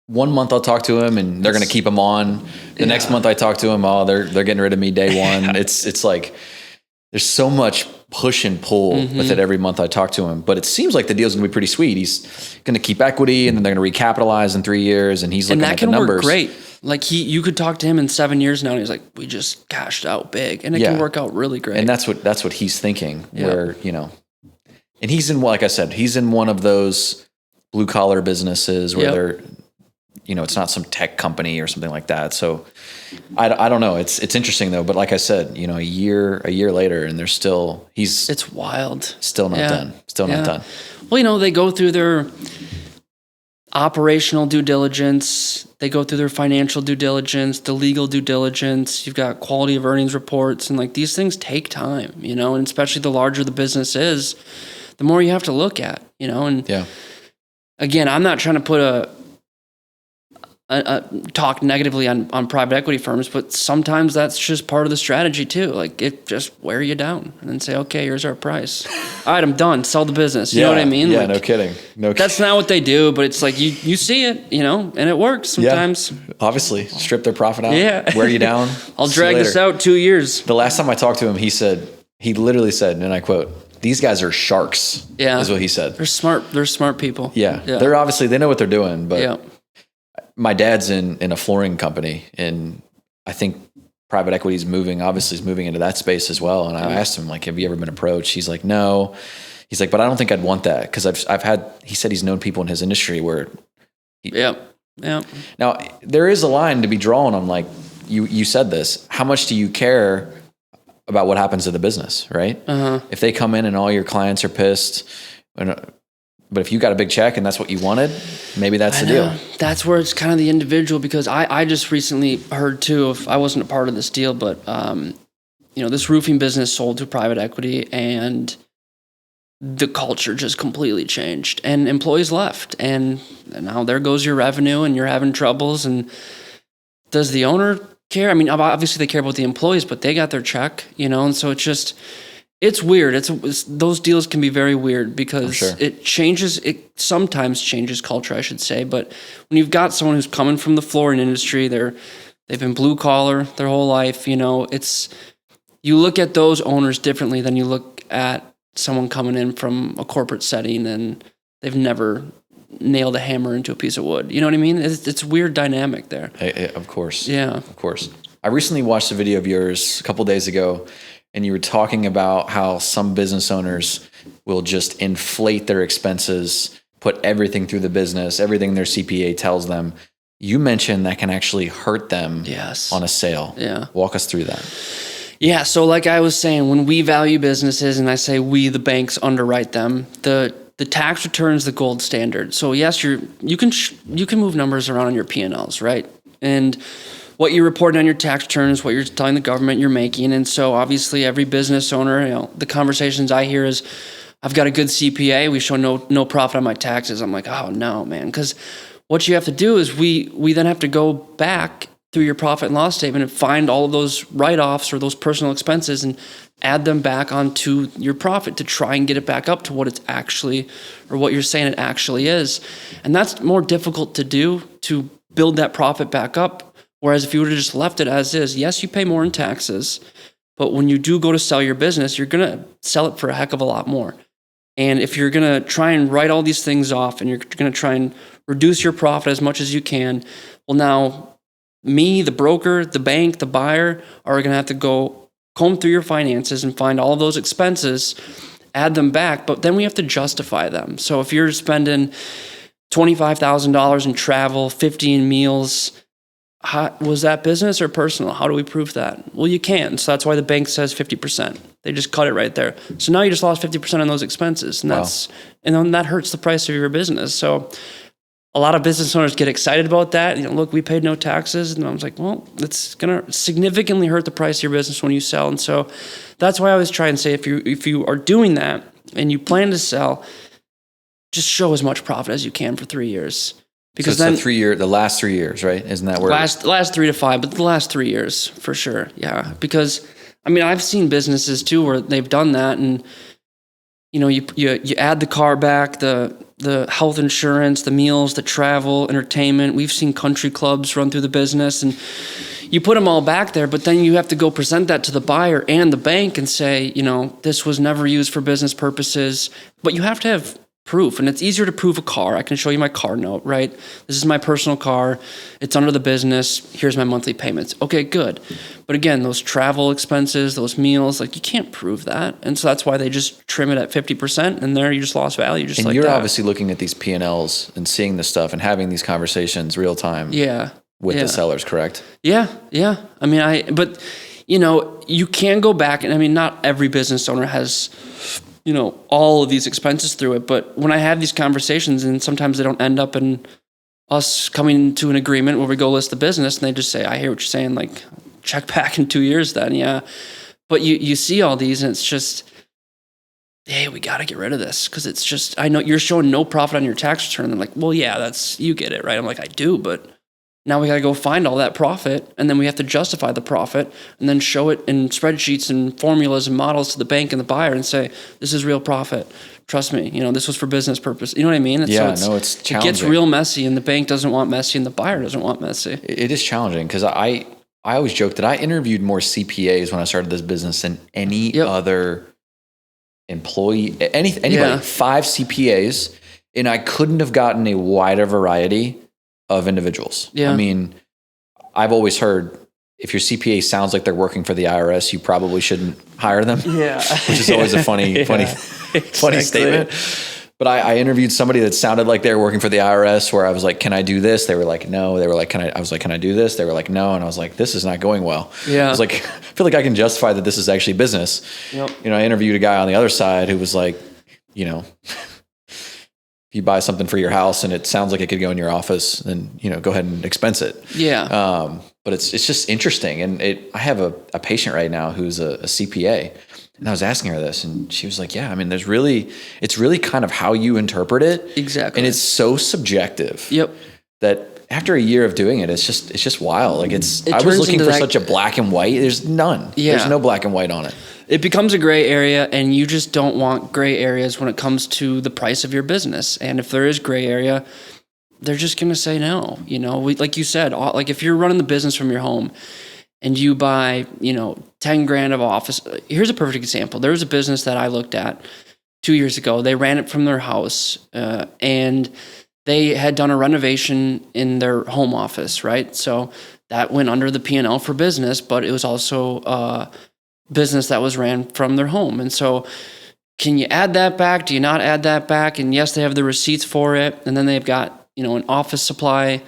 B: 1 month I'll talk to him and they're going to keep him on. The next month I talk to him. Oh, they're getting rid of me day one. It's like, there's so much push and pull with it every month I talk to him. But it seems like the deal's going to be pretty sweet. He's going to keep equity and then they're going to recapitalize in 3 years. And he's looking at the numbers. And that can work
A: great. Like you could talk to him in 7 years now and he's like, we just cashed out big. And it can work out really great.
B: And that's what he's thinking where, you know, and he's in, like I said, he's in one of those blue collar businesses where they're, you know, it's not some tech company or something like that. So I don't know. It's interesting though. But like I said, you know, a year later and it's wild. Still not done. Still not done.
A: Well, you know, they go through their operational due diligence. They go through their financial due diligence, the legal due diligence. You've got quality of earnings reports and like these things take time, you know, and especially the larger the business is, the more you have to look at, you know, and again, I'm not trying to put talk negatively on private equity firms, but sometimes that's just part of the strategy too. Like it just wear you down and then say, okay, here's our price. All right, I'm done. Sell the business. You know what I mean?
B: Yeah,
A: like,
B: no kidding.
A: That's not what they do, but it's like you see it, you know, and it works sometimes.
B: Yeah, obviously, strip their profit out, wear you down.
A: I'll drag this out 2 years.
B: The last time I talked to him, he literally said, and I quote, "These guys are sharks." Yeah, is what he said.
A: They're smart. They're smart people.
B: Yeah. They're obviously they know what they're doing, but my dad's in a flooring company, and I think private equity is moving into that space as well. And I asked him, like, have you ever been approached? He's like, no. He's like, but I don't think I'd want that because he said he's known people in his industry where. Now there is a line to be drawn on, like you said this. How much do you care about what happens to the business, right? If they come in and all your clients are pissed, but if you got a big check and that's what you wanted, maybe that's the deal.
A: That's where it's kind of the individual, because I just recently heard too, if I wasn't a part of this deal, but you know, this roofing business sold to private equity and the culture just completely changed and employees left. And now there goes your revenue and you're having troubles. And does the owner care? I mean, obviously they care about the employees, but they got their check, and so it's weird. It's those deals can be very weird because it sometimes changes culture, I should say. But when you've got someone who's coming from the flooring industry, they've been blue collar their whole life, you look at those owners differently than you look at someone coming in from a corporate setting and they've never nailed a hammer into a piece of wood. You know what I mean? It's a weird dynamic there.
B: Of course.
A: Yeah.
B: Of course. I recently watched a video of yours a couple days ago, and you were talking about how some business owners will just inflate their expenses, put everything through the business, everything their CPA tells them. You mentioned that can actually hurt them on a sale.
A: Yeah.
B: Walk us through that.
A: Yeah. So like I was saying, when we value businesses, and I say we, the banks underwrite them, the tax return is the gold standard. So yes, you can move numbers around on your P&Ls, right? And what you're reporting on your tax returns, what you're telling the government you're making. And so obviously every business owner, the conversations I hear is, I've got a good CPA, we show no profit on my taxes. I'm like, oh no, man. Because what you have to do is we then have to go back through your profit and loss statement and find all of those write-offs or those personal expenses and add them back onto your profit to try and get it back up to what it's actually, or what you're saying it actually is. And that's more difficult to do, to build that profit back up. Whereas if you would have just left it as is, yes, you pay more in taxes, but when you do go to sell your business, you're going to sell it for a heck of a lot more. And if you're going to try and write all these things off and you're going to try and reduce your profit as much as you can, well, now me, the broker, the bank, the buyer are going to have to go comb through your finances and find all of those expenses, add them back, but then we have to justify them. So if you're spending $25,000 in travel, 50 in meals, was that business or personal? How do we prove that? Well, you can't. So that's why the bank says 50%. They just cut it right there. So now you just lost 50% on those expenses. And and then that hurts the price of your business. So a lot of business owners get excited about that. Look, we paid no taxes. And I was like, well, it's going to significantly hurt the price of your business when you sell. And so that's why I always try and say, if you are doing that and you plan to sell, just show as much profit as you can for 3 years. Because
B: so it's the last 3 years, right? Isn't that where
A: last 3 to 5, but the last 3 years for sure. Yeah. Because I mean, I've seen businesses too where they've done that, and you add the car back, the health insurance, the meals, the travel, entertainment. We've seen country clubs run through the business, and you put them all back there, but then you have to go present that to the buyer and the bank and say, this was never used for business purposes. But you have to have proof, and it's easier to prove a car. I can show you my car note, right? This is my personal car. It's under the business. Here's my monthly payments. Okay, good. But again, those travel expenses, those meals, you can't prove that. And so that's why they just trim it at 50%, and there you just lost value just
B: and you're obviously looking at these P&Ls and seeing this stuff and having these conversations real time with the sellers, correct? Yeah.
A: I mean, but you can go back, and I mean, not every business owner has all of these expenses through it. But when I have these conversations, and sometimes they don't end up in us coming to an agreement where we go list the business, and they just say, I hear what you're saying, check back in 2 years then, yeah. But you see all these, and it's just, hey, we got to get rid of this, because it's just, I know you're showing no profit on your tax return. They're like, well, yeah, you get it, right? I'm like, I do, but now we got to go find all that profit, and then we have to justify the profit and then show it in spreadsheets and formulas and models to the bank and the buyer and say, this is real profit. Trust me, this was for business purpose. You know what I mean?
B: It's challenging. It
A: gets real messy, and the bank doesn't want messy and the buyer doesn't want messy.
B: It is challenging, because I always joke that I interviewed more CPAs when I started this business than any other employee, anybody, 5 CPAs, and I couldn't have gotten a wider variety of individuals. Yeah. I mean, I've always heard, if your CPA sounds like they're working for the IRS, you probably shouldn't hire them. Yeah. Which is always a funny statement. But I interviewed somebody that sounded like they were working for the IRS, where I was like, can I do this? They were like, no. They were like, I was like, can I do this? They were like, no. And I was like, this is not going well. Yeah. I was like, I feel like I can justify that this is actually business. Yep. I interviewed a guy on the other side who was like, if you buy something for your house and it sounds like it could go in your office, then, go ahead and expense it. Yeah. But it's just interesting. And I have a patient right now who's a CPA, And I was asking her this, and she was like, yeah, I mean, it's really kind of how you interpret it.
A: Exactly.
B: And it's so subjective.
A: Yep.
B: That after a year of doing it, it's just wild. Like I was looking for such a black and white. There's none.
A: Yeah.
B: There's no black and white on it.
A: It becomes a gray area, and you just don't want gray areas when it comes to the price of your business. And if there is gray area, they're just going to say no. Like you said, like if you're running the business from your home and you buy, 10 grand of office. Here's a perfect example. There was a business that I looked at 2 years ago. They ran it from their house, and they had done a renovation in their home office, right? So that went under the P&L for business, but it was also business that was ran from their home. And so can you add that back? Do you not add that back? And yes, they have the receipts for it. And then they've got, an office supply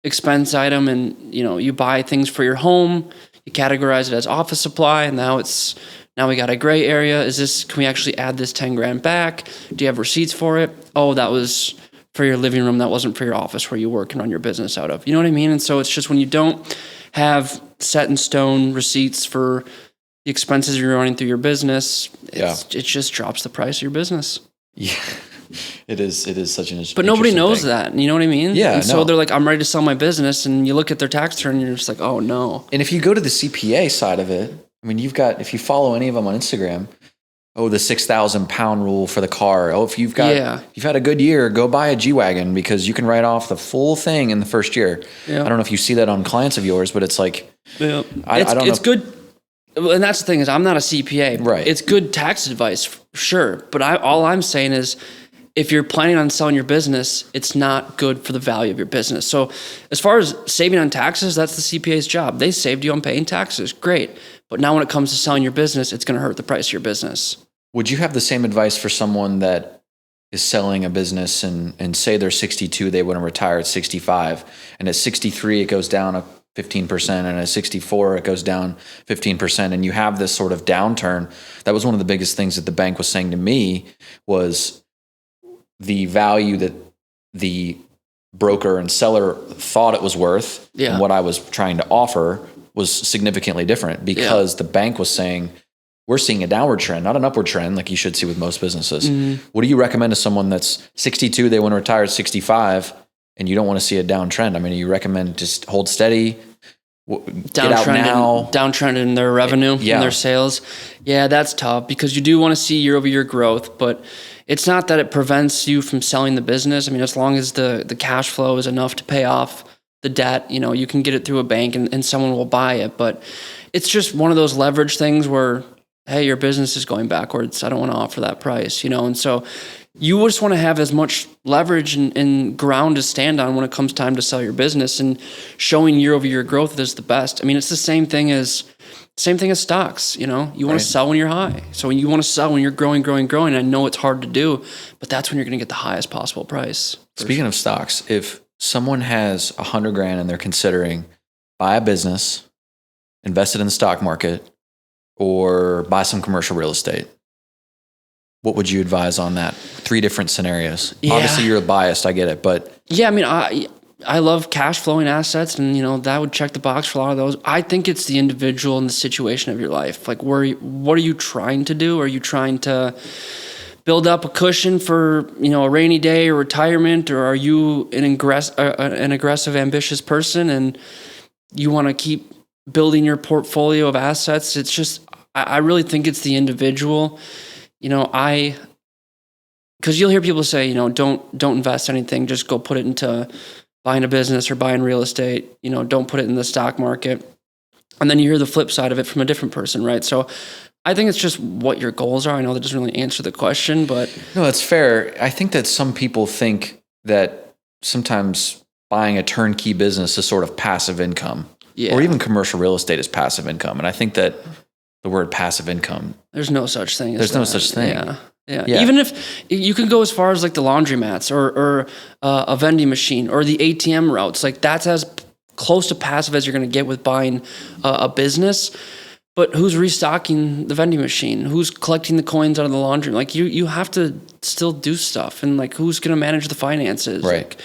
A: expense item, and, you buy things for your home, you categorize it as office supply. And now we got a gray area. Can we actually add this 10 grand back? Do you have receipts for it? Oh, that was for your living room. That wasn't for your office where you work and run your business out of. You know what I mean? And so it's just when you don't have set in stone receipts for the expenses you're running through your business, it just drops the price of your business.
B: Yeah, it is such an interesting.
A: But nobody knows
B: thing.
A: that. You know what I mean?
B: Yeah.
A: And so they're like, I'm ready to sell my business. And you look at their tax return and you're just like, oh no.
B: And if you go to the CPA side of it, I mean, if you follow any of them on Instagram, the 6,000 pound rule for the car. If you've had a good year, go buy a G-Wagon because you can write off the full thing in the first year. Yeah. I don't know if you see that on clients of yours, but it's like, I don't know.
A: It's good. And that's the thing is I'm not a CPA.
B: Right.
A: It's good tax advice, sure. But all I'm saying is if you're planning on selling your business, it's not good for the value of your business. So as far as saving on taxes, that's the CPA's job. They saved you on paying taxes. Great. But now when it comes to selling your business, it's going to hurt the price of your business.
B: Would you have the same advice for someone that is selling a business and say they're 62, they want to retire at 65, and at 63 it goes down 15%, and at 64 it goes down 15%, and you have this sort of downturn? That was one of the biggest things that the bank was saying to me was the value that the broker and seller thought it was worth and what I was trying to offer was significantly different because the bank was saying, we're seeing a downward trend, not an upward trend like you should see with most businesses. Mm-hmm. What do you recommend to someone that's 62, they want to retire at 65, and you don't want to see a downtrend? I mean, you recommend just hold steady, get out now?
A: Downtrend in their revenue, in their sales. Yeah, that's tough because you do want to see year-over-year growth, but it's not that it prevents you from selling the business. I mean, as long as the cash flow is enough to pay off the debt, you can get it through a bank and someone will buy it. But it's just one of those leverage things where, hey, your business is going backwards. I don't want to offer that price, and so you just want to have as much leverage and ground to stand on when it comes time to sell your business, and showing year-over-year growth is the best. I mean, it's the same thing as stocks. You want to sell when you're high. So when you want to sell when you're growing, I know it's hard to do, but that's when you're going to get the highest possible price.
B: Speaking of stocks, if someone has $100 grand and they're considering buy a business, invest it in the stock market, or buy some commercial real estate, what would you advise on that? 3 different scenarios. Yeah. Obviously, you're biased. I get it, but
A: yeah, I mean, I love cash flowing assets, and that would check the box for a lot of those. I think it's the individual and the situation of your life. Like, what are you trying to do? Are you trying to build up a cushion for a rainy day or retirement, or are you an aggressive, ambitious person and you want to keep building your portfolio of assets? It's just, I really think it's the individual. Because you'll hear people say, don't invest anything, just go put it into buying a business or buying real estate. Don't put it in the stock market. And then you hear the flip side of it from a different person, right? So I think it's just what your goals are. I know that doesn't really answer the question, but
B: no, it's fair. I think that some people think that sometimes buying a turnkey business is sort of passive income, or even commercial real estate is passive income. And I think that the word passive income,
A: there's no such thing.
B: There's no such thing.
A: Yeah. Even if you can go as far as like the laundromats or a vending machine or the ATM routes, like that's as close to passive as you're going to get with buying a business. But who's restocking the vending machine? Who's collecting the coins out of the laundry? Like you have to still do stuff, and like who's going to manage the finances?
B: Right.
A: Like,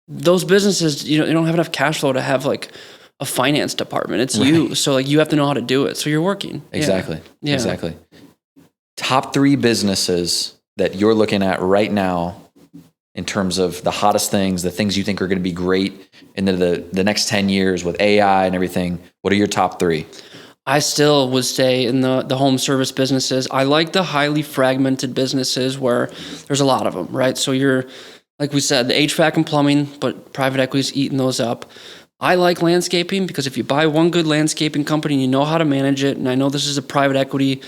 A: those businesses, you don't have enough cash flow to have like a finance department. It's you, so like you have to know how to do it. So you're working.
B: Exactly.
A: Yeah.
B: Exactly. top 3 businesses that you're looking at right now in terms of the hottest things, the things you think are going to be great in the next 10 years with AI and everything. What are your top 3?
A: I still would stay in the home service businesses. I like the highly fragmented businesses where there's a lot of them, right? So you're, like we said, the HVAC and plumbing, but private equity's eating those up. I like landscaping because if you buy one good landscaping company and you know how to manage it, and I know this is a private equity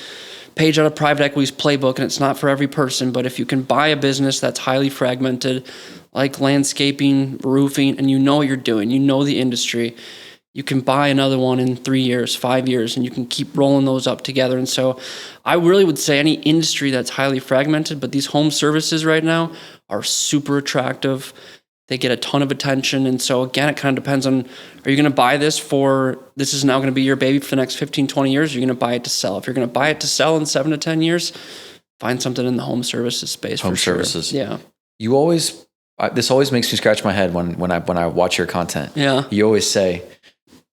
A: page out of private equity's playbook and it's not for every person, but if you can buy a business that's highly fragmented, like landscaping, roofing, and you know what you're doing, you know the industry, you can buy another one in 3 years, 5 years, and you can keep rolling those up together. And so I really would say any industry that's highly fragmented, but these home services right now are super attractive. They get a ton of attention. And so again, it kind of depends on, are you going to buy this this is now going to be your baby for the next 15, 20 years? Or are you going to buy it to sell? If you're going to buy it to sell in 7 to 10 years, find something in the home services space.
B: Home
A: for sure.
B: services.
A: Yeah.
B: You always, this always makes me scratch my head when I watch your content.
A: Yeah.
B: You always say,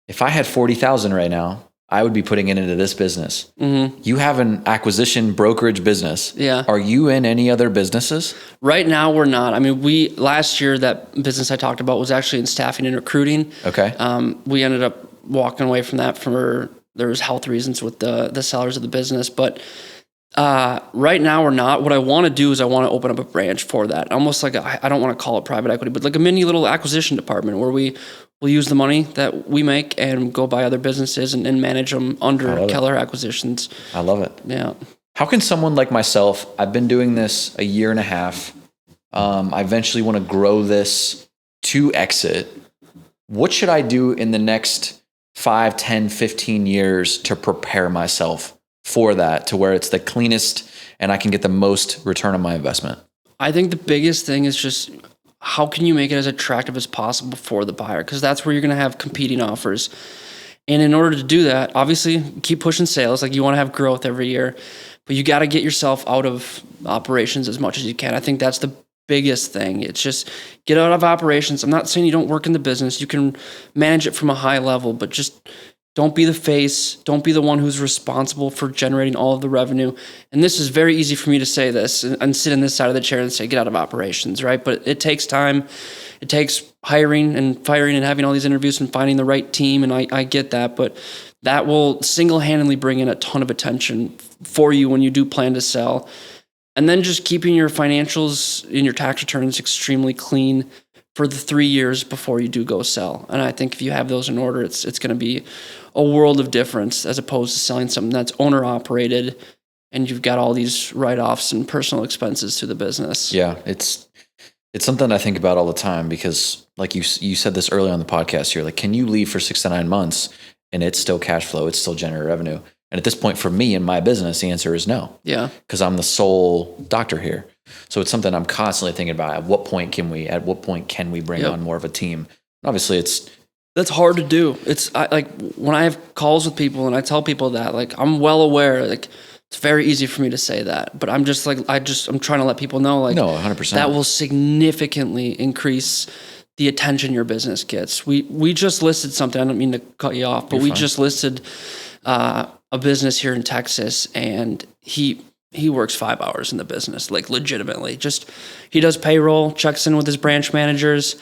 B: if I had 40,000 right now, I would be putting it into this business. Mm-hmm. You have an acquisition brokerage business.
A: Yeah.
B: Are you in any other businesses?
A: Right now, we're not. I mean, last year, that business I talked about was actually in staffing and recruiting.
B: Okay.
A: We ended up walking away from that there was health reasons with the sellers of the business. But right now, we're not. What I want to do is I want to open up a branch for that. Almost like, I don't want to call it private equity, but like a mini little acquisition department where we'll use the money that we make and go buy other businesses and manage them under Kelliher Acquisitions.
B: I love it.
A: Yeah.
B: How can someone like myself, I've been doing this a year and a half. I eventually want to grow this to exit. What should I do in the next 5, 10, 15 years to prepare myself for that, to where it's the cleanest and I can get the most return on my investment?
A: I think the biggest thing is just, how can you make it as attractive as possible for the buyer? Because that's where you're going to have competing offers. And in order to do that, obviously, keep pushing sales. Like, you want to have growth every year, but you got to get yourself out of operations as much as you can. I think that's the biggest thing. It's just get out of operations. I'm not saying you don't work in the business. You can manage it from a high level, but just don't be the face. Don't be the one who's responsible for generating all of the revenue. And this is very easy for me to say this and sit in this side of the chair and say, get out of operations, right? But it takes time. It takes hiring and firing and having all these interviews and finding the right team. And I get that, but that will single-handedly bring in a ton of attention for you when you do plan to sell. And then just keeping your financials in your tax returns extremely clean for the 3 years before you do go sell. And I think if you have those in order, it's going to be a world of difference as opposed to selling something that's owner operated and you've got all these write-offs and personal expenses to the business.
B: Yeah, it's something I think about all the time because, like you said this early on the podcast, you're like, can you leave for 6 to 9 months and it's still cash flow, it's still generate revenue? And at this point for me in my business, the answer is no.
A: Yeah. Because
B: I'm the sole doctor here. So it's something I'm constantly thinking about. At what point can we bring on more of a team? Obviously
A: that's hard to do. It's like when I have calls with people and I tell people that, like, I'm well aware, like, it's very easy for me to say that, but I'm just like, I'm trying to let people know, like,
B: no, 100%.
A: That will significantly increase the attention your business gets. We just listed something. I don't mean to cut you off, but we just listed a business here in Texas, and he works 5 hours in the business, like, legitimately. Just, he does payroll, checks in with his branch managers,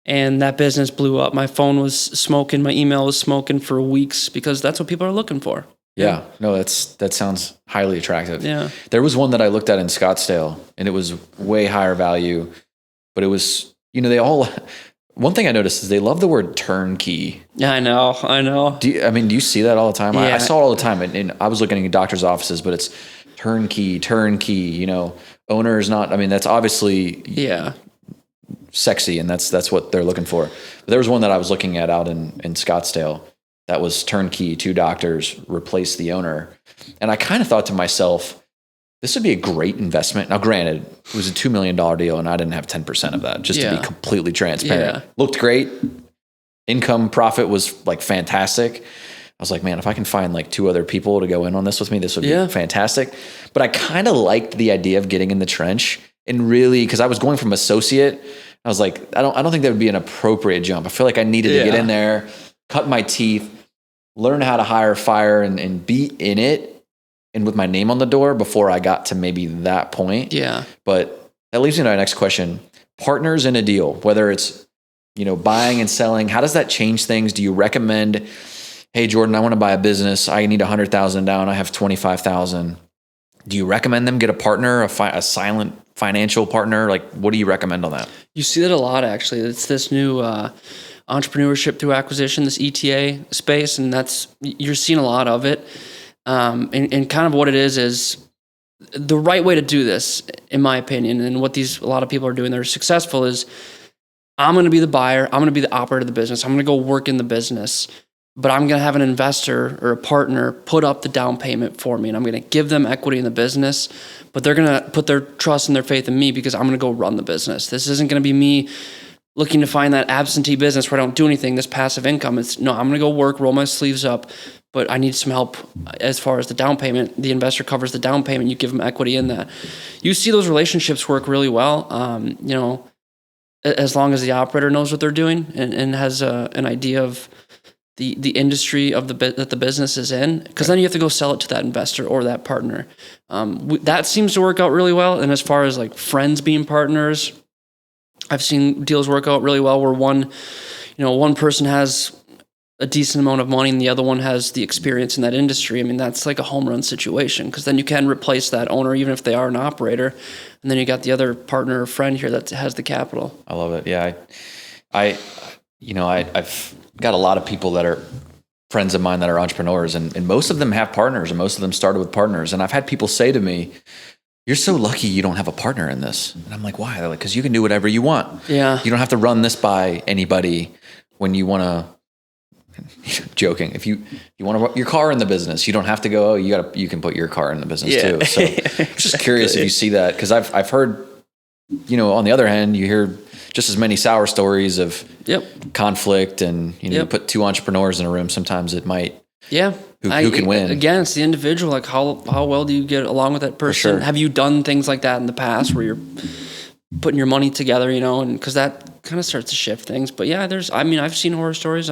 A: and that business blew up. My phone was smoking, my email was smoking for weeks because that's what people are looking for.
B: Yeah, no, that sounds highly attractive.
A: Yeah.
B: There was one that I looked at in Scottsdale, and it was way higher value, but it was, one thing I noticed is they love the word turnkey.
A: Yeah, I know.
B: Do you see that all the time?
A: Yeah.
B: I saw it all the time, and I was looking at doctors' offices, but it's turnkey, owner is not, that's obviously sexy, and that's what they're looking for. But there was one that I was looking at out in Scottsdale that was turnkey, 2 doctors, replace the owner. And I kind of thought to myself, this would be a great investment. Now, granted, it was a $2 million deal and I didn't have 10% of that, just to be completely transparent.
A: Yeah.
B: Looked great. Income profit was like fantastic. I was like, man, if I can find like 2 other people to go in on this with me, this would be fantastic. But I kind of liked the idea of getting in the trench and really, because I was going from associate, I was like, I don't think that would be an appropriate jump. I feel like I needed to get in there, cut my teeth, learn how to hire, fire, and be in it, and with my name on the door before I got to maybe that point.
A: Yeah.
B: But that leads me to my next question. Partners in a deal, whether it's, buying and selling, how does that change things? Do you recommend, hey, Jordan, I want to buy a business. I need 100,000 down. I have 25,000. Do you recommend them get a partner, a silent financial partner? Like, what do you recommend on that?
A: You see that a lot, actually. It's this new entrepreneurship through acquisition, this ETA space, and you're seeing a lot of it. And kind of what it is the right way to do this, in my opinion, and what a lot of people are doing that are successful is, I'm going to be the buyer. I'm going to be the operator of the business. I'm going to go work in the business, but I'm going to have an investor or a partner put up the down payment for me, and I'm going to give them equity in the business, but they're going to put their trust and their faith in me because I'm going to go run the business. This isn't going to be me looking to find that absentee business where I don't do anything, this passive income. I'm going to go work, roll my sleeves up, but I need some help as far as the down payment. The investor covers the down payment. You give them equity in that. You see those relationships work really well. As long as the operator knows what they're doing and has an idea of the industry of that the business is in, because then you have to go sell it to that investor or that partner. That seems to work out really well. And as far as like friends being partners, I've seen deals work out really well where one person has a decent amount of money and the other one has the experience in that industry. I mean, that's like a home run situation, because then you can replace that owner even if they are an operator, and then you got the other partner or friend here that has the capital.
B: I love it. Yeah, I've got a lot of people that are friends of mine that are entrepreneurs, and most of them have partners, and most of them started with partners. And I've had people say to me, "You're so lucky you don't have a partner in this." And I'm like, "Why?" They're like, "Because you can do whatever you want.
A: Yeah,
B: you don't have to run this by anybody when you want to." Joking. If you want to put your car in the business, you don't have to go, "Oh, you can put your car in the business too." So I'm just curious if you see that, because I've heard, on the other hand, you hear just as many sour stories of conflict, and you put two entrepreneurs in a room, sometimes it might. Yeah. Who can win? Again,
A: it's the individual. Like how well do you get along with that person? Sure. Have you done things like that in the past where you're putting your money together, and because that kind of starts to shift things. But yeah, I've seen horror stories.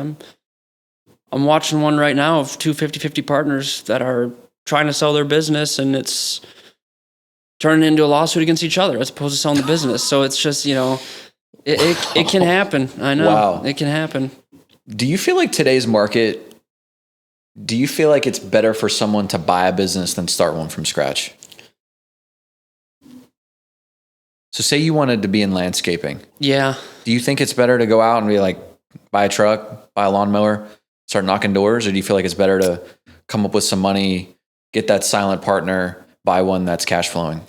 A: I'm watching one right now of two 50-50 partners that are trying to sell their business, and it's turning into a lawsuit against each other as opposed to selling the business. So it's just, it can happen. I know. Wow. It can happen.
B: Do you feel like today's market, do you feel like it's better for someone to buy a business than start one from scratch? So say you wanted to be in landscaping.
A: Yeah.
B: Do you think it's better to go out and be like, buy a truck, buy a lawnmower, start knocking doors? Or do you feel like it's better to come up with some money, get that silent partner, buy one that's cash flowing?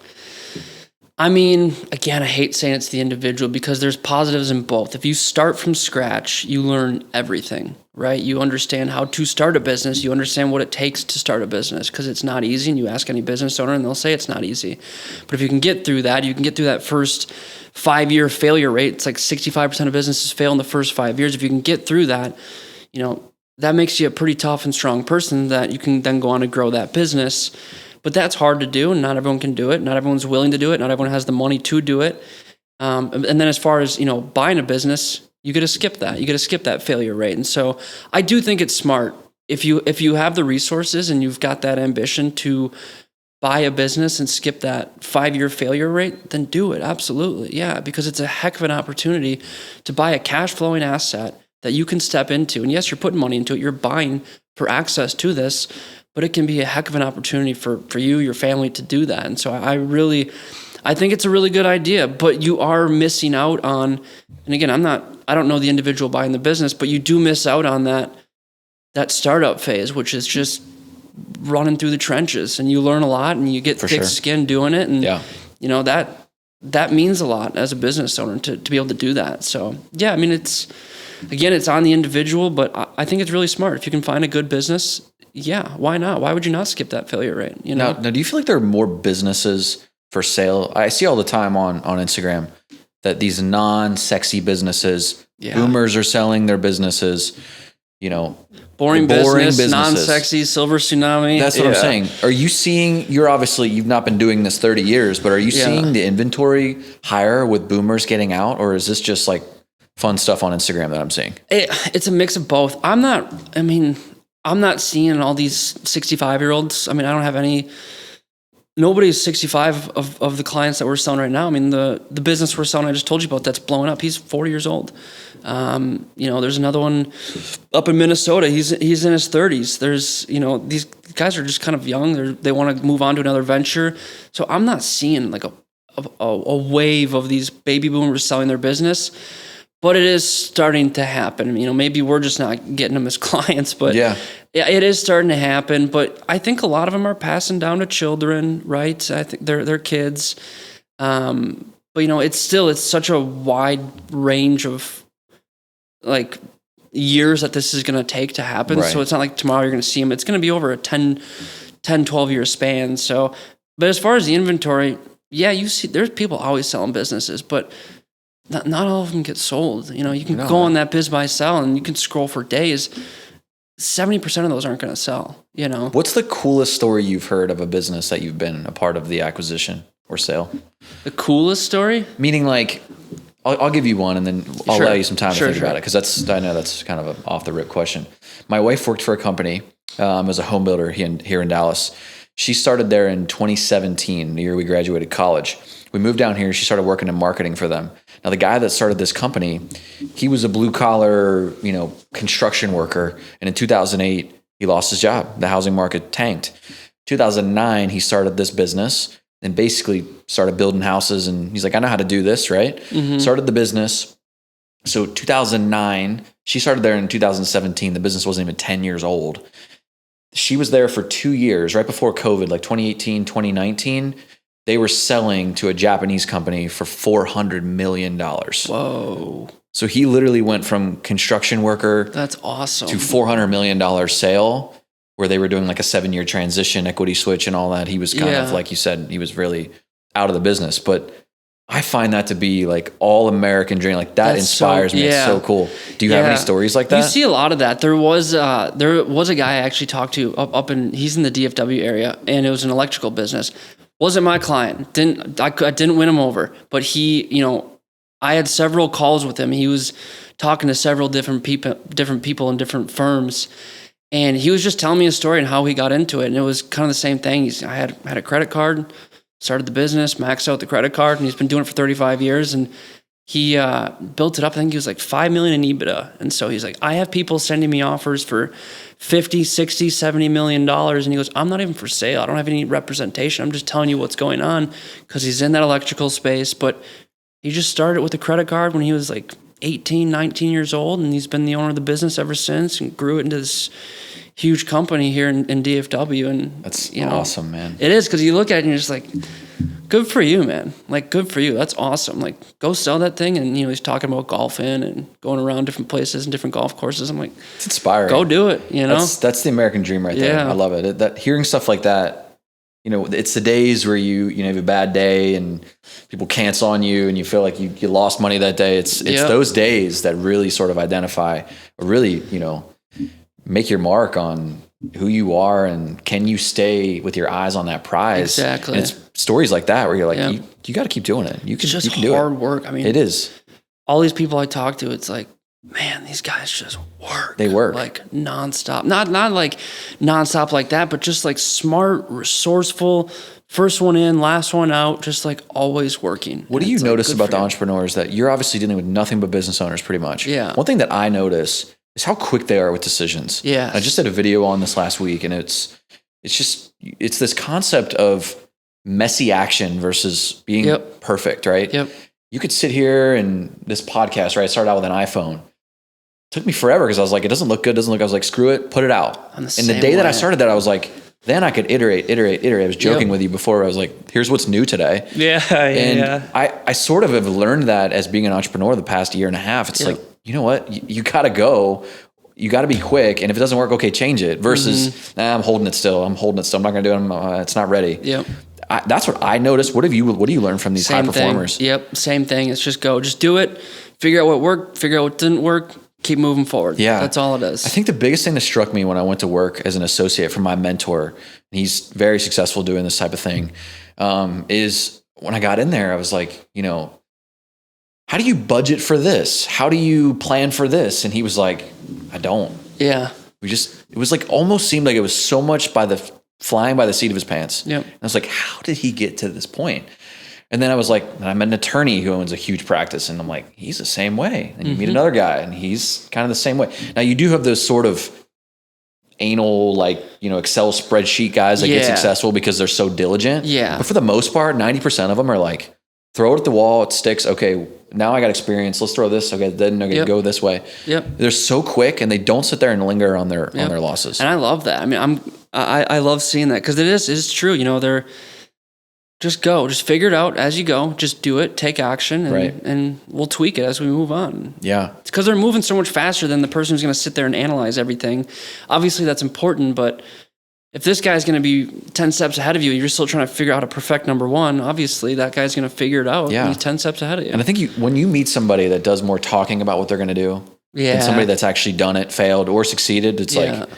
A: I mean, again, I hate saying it's the individual, because there's positives in both. If you start from scratch, you learn everything, right? You understand how to start a business. You understand what it takes to start a business, because it's not easy. And you ask any business owner and they'll say it's not easy. But if you can get through that, you can get through that first 5-year failure rate. It's like 65% of businesses fail in the first 5 years. If you can get through that, that makes you a pretty tough and strong person that you can then go on to grow that business. But that's hard to do, and not everyone can do it. Not everyone's willing to do it. Not everyone has the money to do it. And then as far as, buying a business, you got to skip that. You got to skip that failure rate. And so I do think it's smart. If you have the resources and you've got that ambition to buy a business and skip that 5-year failure rate, then do it. Absolutely. Yeah, because it's a heck of an opportunity to buy a cash flowing asset that you can step into. And yes, you're putting money into it. You're buying for access to this, but it can be a heck of an opportunity for you, your family, to do that. And so I think it's a really good idea, but you are missing out on, and again, I don't know the individual buying the business, but you do miss out on that startup phase, which is just running through the trenches, and you learn a lot and you get thick skin doing it. And that means a lot as a business owner to be able to do that. So yeah, I mean, it's on the individual, but I think it's really smart. If you can find a good business, yeah, why not? Why would you not skip that failure rate?
B: Now, do you feel like there are more businesses for sale? I see all the time on Instagram that these non-sexy businesses, boomers are selling their businesses,
A: boring business, non-sexy, silver tsunami.
B: That's what I'm saying. Are you seeing, you've not been doing this 30 years, but are you seeing the inventory higher with boomers getting out, or is this just like fun stuff on Instagram that I'm seeing?
A: It's a mix of both. I'm not seeing all these 65-year-olds. I mean, I don't have nobody's 65 of the clients that we're selling right now. I mean, the business we're selling, I just told you about, that's blowing up. He's 40 years old. There's another one up in Minnesota. He's in his 30s. There's, these guys are just kind of young. They want to move on to another venture. So I'm not seeing like a wave of these baby boomers selling their business, but it is starting to happen. Maybe we're just not getting them as clients, but yeah, it is starting to happen. But I think a lot of them are passing down to children, right? I think they're kids. But it's such a wide range of like years that this is going to take to happen. Right. So it's not like tomorrow you're going to see them. It's going to be over a 10, 12 year span. So, but as far as the inventory, yeah, you see, there's people always selling businesses, but not all of them get sold. You can go on that biz buy sell and you can scroll for days. 70% of those aren't going to sell,
B: What's the coolest story you've heard of a business that you've been a part of the acquisition or sale?
A: The coolest story?
B: Meaning like, I'll give you one and then I'll allow you some time to think about it. Cause I know that's kind of an off the rip question. My wife worked for a company, as a home builder here in Dallas. She started there in 2017, the year we graduated college. We moved down here. She started working in marketing for them. Now, the guy that started this company, he was a blue collar, construction worker. And in 2008, he lost his job. The housing market tanked. 2009, he started this business and basically started building houses. And he's like, I know how to do this, right? Mm-hmm. Started the business. So 2009, she started there in 2017. The business wasn't even 10 years old. She was there for 2 years, right before COVID, like 2018, 2019. They were selling to a Japanese company for $400 million.
A: Whoa.
B: So he literally went from construction worker.
A: That's awesome.
B: To $400 million sale, where they were doing like a 7-year transition, equity switch and all that. He was kind of, like you said, he was really out of the business. But I find that to be like all American dream. Like that inspires me. It's so cool. Do you have any stories like that?
A: You see a lot of that. There was a guy I actually talked to he's in the DFW area, and it was an electrical business. Wasn't my client. I didn't win him over, but he, I had several calls with him. He was talking to several different people in different firms, and he was just telling me a story and how he got into it. And it was kind of the same thing. I had a credit card, started the business, maxed out the credit card, and he's been doing it for 35 years. And he built it up. I think he was like $5 million in EBITDA. And so he's like, I have people sending me offers for 50, 60, 70 million dollars. And he goes, I'm not even for sale. I don't have any representation. I'm just telling you what's going on, because he's in that electrical space. But he just started with a credit card when he was like 18, 19 years old. And he's been the owner of the business ever since and grew it into this huge company here in DFW. And
B: that's awesome, man.
A: It is, because you look at it and you're just like, good for you, man. Like, good for you. That's awesome. Like, go sell that thing. And, he's talking about golfing and going around different places and different golf courses. I'm like,
B: it's inspiring.
A: Go do it,
B: That's the American dream right there. I love it. That hearing stuff like that, it's the days where you have a bad day and people cancel on you and you feel like you lost money that day. It's those days that really sort of identify or really, make your mark on who you are and can you stay with your eyes on that prize.
A: Exactly.
B: And it's stories like that where you're like, you got to keep doing it. It's just
A: hard work. I mean,
B: it is.
A: All these people I talk to, it's like, man, these guys just work.
B: They work
A: like nonstop. Not like nonstop like that, but just like smart, resourceful, first one in, last one out, just like always working.
B: What do you notice about the entrepreneurs that you're obviously dealing with nothing but business owners pretty much?
A: Yeah.
B: One thing that I notice is how quick they are with decisions.
A: Yeah.
B: I just did a video on this last week, and it's this concept of messy action versus being perfect, right?
A: Yep.
B: You could sit here and this podcast, right? I started out with an iPhone. It took me forever because I was like, it doesn't look good. I was like, screw it, put it out. And the day that I started that, I was like, then I could iterate. I was joking with you before. I was like, here's what's new today.
A: Yeah.
B: I sort of have learned that as being an entrepreneur the past year and a half. It's like, you know what? You got to go. You got to be quick. And if it doesn't work, okay, change it. Versus, I'm holding it still. I'm not going to do it. It's not ready.
A: Yep.
B: That's what I noticed. What do you learn from these high performers?
A: Yep. Same thing. It's just go. Just do it. Figure out what worked. Figure out what didn't work. Keep moving forward.
B: Yeah.
A: That's all it is.
B: I think the biggest thing that struck me when I went to work as an associate from my mentor, and he's very successful doing this type of thing, is when I got in there, I was like, how do you budget for this? How do you plan for this? And he was like, I don't.
A: Yeah.
B: it was like almost seemed like it was so much flying by the seat of his pants.
A: Yep.
B: And I was like, how did he get to this point? And then I was like, I met an attorney who owns a huge practice, and I'm like, he's the same way. And you meet another guy, and he's kind of the same way. Now you do have those sort of anal, like, Excel spreadsheet guys that get successful because they're so diligent.
A: Yeah.
B: But for the most part, 90% of them are like, throw it at the wall, it sticks. Okay, now I got experience. Let's throw this. Okay, then go this way.
A: Yep.
B: They're so quick, and they don't sit there and linger on their losses.
A: And I love that. I mean, I love seeing that because it's true. They're just figure it out as you go. Just do it, take action, and we'll tweak it as we move on.
B: Yeah.
A: It's because they're moving so much faster than the person who's going to sit there and analyze everything. Obviously, that's important, but if this guy's going to be 10 steps ahead of you, you're still trying to figure out how to perfect number one, obviously that guy's going to figure it out.
B: Yeah.
A: He's 10 steps ahead of you.
B: And I think when you meet somebody that does more talking about what they're going to do than somebody that's actually done it, failed, or succeeded, it's like,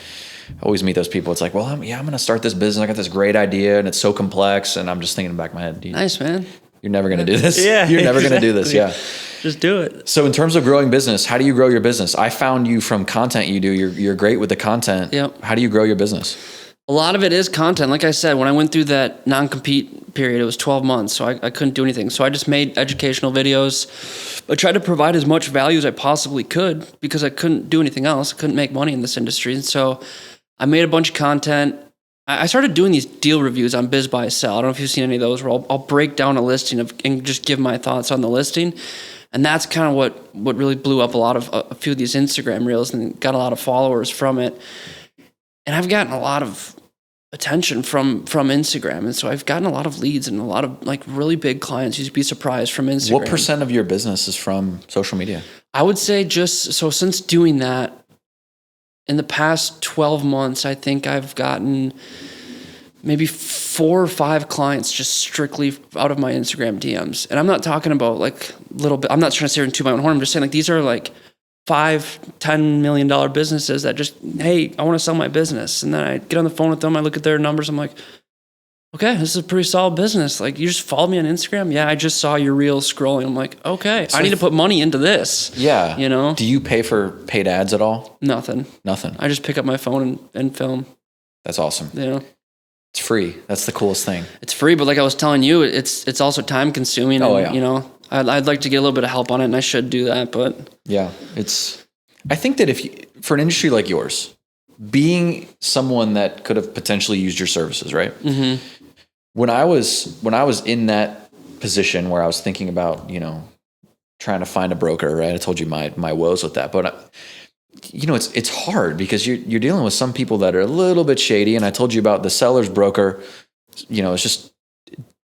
B: I always meet those people. It's like, well, I'm going to start this business. I got this great idea and it's so complex. And I'm just thinking in the back of my head,
A: nice, man.
B: You're never going to do this.
A: Yeah,
B: You're never going to do this. Yeah.
A: Just do it.
B: So in terms of growing business, how do you grow your business? I found you from content you do. You're great with the content.
A: Yep.
B: How do you grow your business?
A: A lot of it is content. Like I said, when I went through that non-compete period, it was 12 months, so I couldn't do anything. So I just made educational videos. I tried to provide as much value as I possibly could because I couldn't do anything else. I couldn't make money in this industry. And so I made a bunch of content. I started doing these deal reviews on Biz Buy Sell. I don't know if you've seen any of those where I'll break down a listing and just give my thoughts on the listing. And that's kind of what really blew up a few of these Instagram reels and got a lot of followers from it. And I've gotten a lot of attention from Instagram. And so I've gotten a lot of leads and a lot of like really big clients. You'd be surprised from Instagram.
B: What % of your business is from social media?
A: I would say since doing that, in the past 12 months, I think I've gotten maybe 4 or 5 clients just strictly out of my Instagram DMs. And I'm not talking about like little bit. I'm not trying to say to my own horn. I'm just saying like these are like $5-10 million businesses that just, hey, I want to sell my business. And then I get on the phone with them. I look at their numbers. I'm like, okay, this is a pretty solid business. Like, you just followed me on Instagram? Yeah, I just saw your reel scrolling. I'm like, okay, so I need to put money into this.
B: Yeah.
A: Do
B: you pay for paid ads at all?
A: Nothing.
B: I
A: just pick up my phone and film.
B: That's awesome. It's free. That's the coolest thing.
A: It's free, but like I was telling you, it's also time consuming. And, I'd like to get a little bit of help on it, and I should do that. But
B: yeah, I think that for an industry like yours, being someone that could have potentially used your services, right? Mm-hmm. When I was in that position where I was thinking about, trying to find a broker, right? I told you my woes with that, but it's hard because you're dealing with some people that are a little bit shady. And I told you about the seller's broker. It's just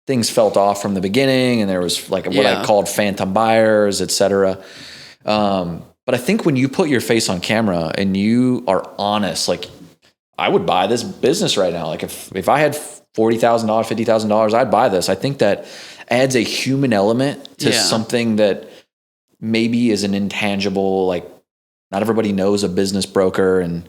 B: things felt off from the beginning, and there was like what I called phantom buyers, et cetera. But I think when you put your face on camera and you are honest, like, I would buy this business right now. Like if I had $40,000, $50,000, I'd buy this. I think that adds a human element to something that maybe is an intangible, like not everybody knows a business broker, and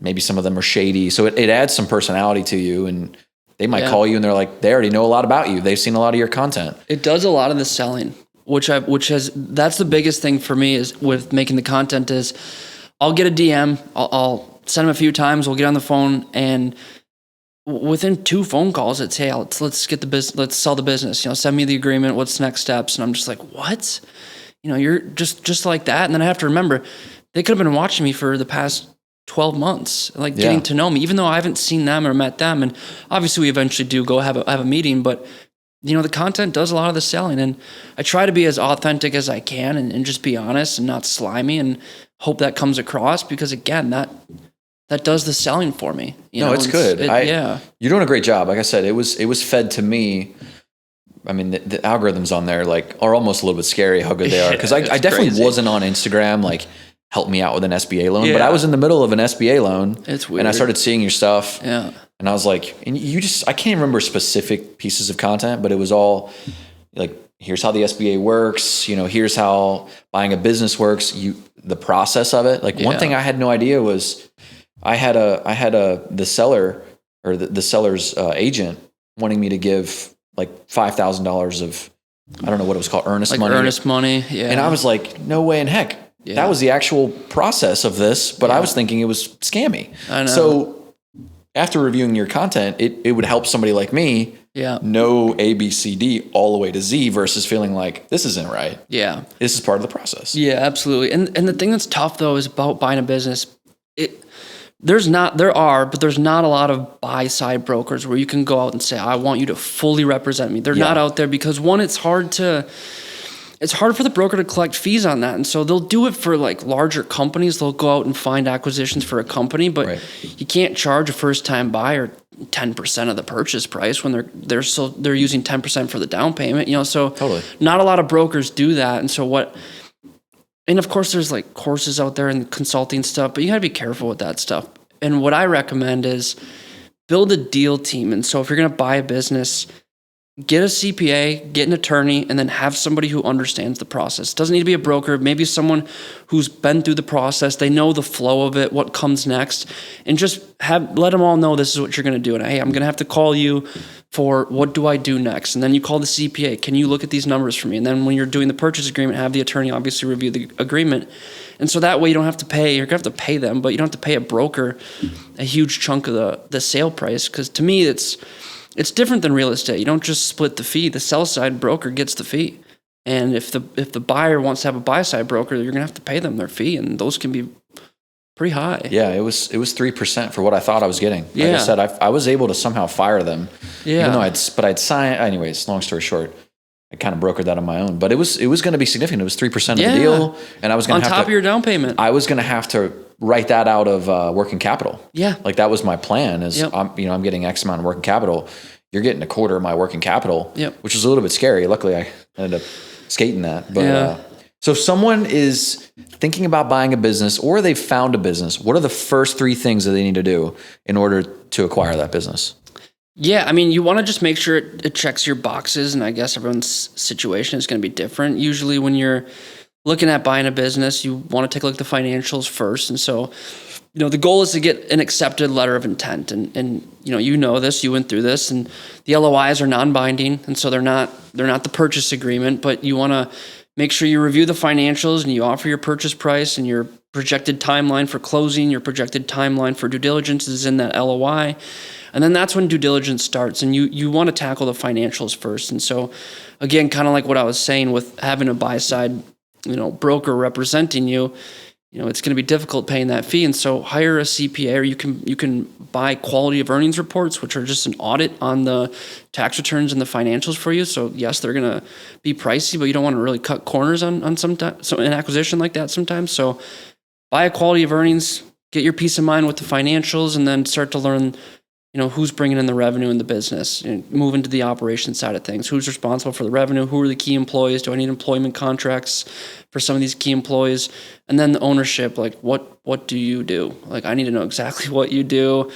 B: maybe some of them are shady. So it adds some personality to you, and they might call you and they're like, they already know a lot about you. They've seen a lot of your content.
A: It does a lot of the selling, that's the biggest thing for me is with making the content is I'll get a DM, I'll send them a few times, we'll get on the phone, and within 2 phone calls, it's, hey, let's get the business, let's sell the business, send me the agreement, what's next steps? And I'm just like, what? You're just like that. And then I have to remember, they could have been watching me for the past 12 months, like getting to know me, even though I haven't seen them or met them. And obviously we eventually do go have a meeting, but the content does a lot of the selling, and I try to be as authentic as I can and just be honest and not slimy, and hope that comes across, because again, that does the selling for me.
B: It's good. You're doing a great job. Like I said, it was fed to me. I mean, the algorithms on there are almost a little bit scary how good they are. Cause I definitely wasn't on Instagram, like, help me out with an SBA loan, but I was in the middle of an SBA loan.
A: It's weird.
B: And I started seeing your stuff.
A: Yeah.
B: And I was like, I can't even remember specific pieces of content, but it was all like, here's how the SBA works. Here's how buying a business works. The process of it. Like one thing I had no idea was I had the seller or the seller's agent wanting me to give like $5,000 of, I don't know what it was called, earnest money.
A: Earnest money. Yeah.
B: And I was like, no way in heck.
A: Yeah.
B: That was the actual process of this, but I was thinking it was scammy.
A: I know.
B: So after reviewing your content, it would help somebody like me know A, B, C, D all the way to Z versus feeling like this isn't right.
A: Yeah.
B: This is part of the process.
A: Yeah, absolutely. And the thing that's tough though is about buying a business. There are, but there's not a lot of buy side brokers where you can go out and say, I want you to fully represent me. They're not out there because one, it's hard for the broker to collect fees on that. And so they'll do it for like larger companies. They'll go out and find acquisitions for a company, but you can't charge a first time buyer 10% of the purchase price when they're using 10% for the down payment, so not a lot of brokers do that. And so and of course there's like courses out there and consulting stuff, but you gotta be careful with that stuff. And what I recommend is build a deal team. And so if you're going to buy a business, get a CPA, get an attorney, and then have somebody who understands the process. It doesn't need to be a broker, maybe someone who's been through the process. They know the flow of it, what comes next, and just let them all know this is what you're going to do. And hey, I'm going to have to call you for what do I do next? And then you call the CPA. Can you look at these numbers for me? And then when you're doing the purchase agreement, have the attorney obviously review the agreement. And so that way you don't have to pay, you're going to have to pay them, but you don't have to pay a broker a huge chunk of the sale price. Because to me, it's different than real estate. You don't just split the fee. The sell side broker gets the fee. And if the buyer wants to have a buy side broker, you're going to have to pay them their fee. And those can be pretty high.
B: Yeah, it was 3% for what I thought I was getting. Like I said, I was able to somehow fire them. Yeah. Even though I'd signed, anyways, long story short, I kind of brokered that on my own, but it was going to be significant. It was 3% of the deal. And I was going to have to,
A: on top of your down payment.
B: I was going to have to write that out of working capital.
A: Yeah.
B: Like that was my plan is I'm getting X amount of working capital. You're getting a quarter of my working capital, which was a little bit scary. Luckily I ended up skating that. But so if someone is thinking about buying a business or they've found a business, what are the first 3 things that they need to do in order to acquire that business?
A: Yeah, I mean, you want to just make sure it checks your boxes, and I guess everyone's situation is going to be different. Usually when you're looking at buying a business, you want to take a look at the financials first. And so, the goal is to get an accepted letter of intent. And you know this, you went through this, and the LOIs are non-binding, and so they're not the purchase agreement, but you want to make sure you review the financials and you offer your purchase price and your projected timeline for closing, your projected timeline for due diligence is in that LOI. And then that's when due diligence starts, and you want to tackle the financials first. And so, again, kind of like what I was saying with having a buy side, broker representing you, it's going to be difficult paying that fee. And so, hire a CPA, or you can buy quality of earnings reports, which are just an audit on the tax returns and the financials for you. So yes, they're going to be pricey, but you don't want to really cut corners on an acquisition like that sometimes. So, buy a quality of earnings, get your peace of mind with the financials, and then start to learn who's bringing in the revenue in the business, move into the operations side of things. Who's responsible for the revenue? Who are the key employees? Do I need employment contracts for some of these key employees? And then the ownership, like what do you do? Like, I need to know exactly what you do,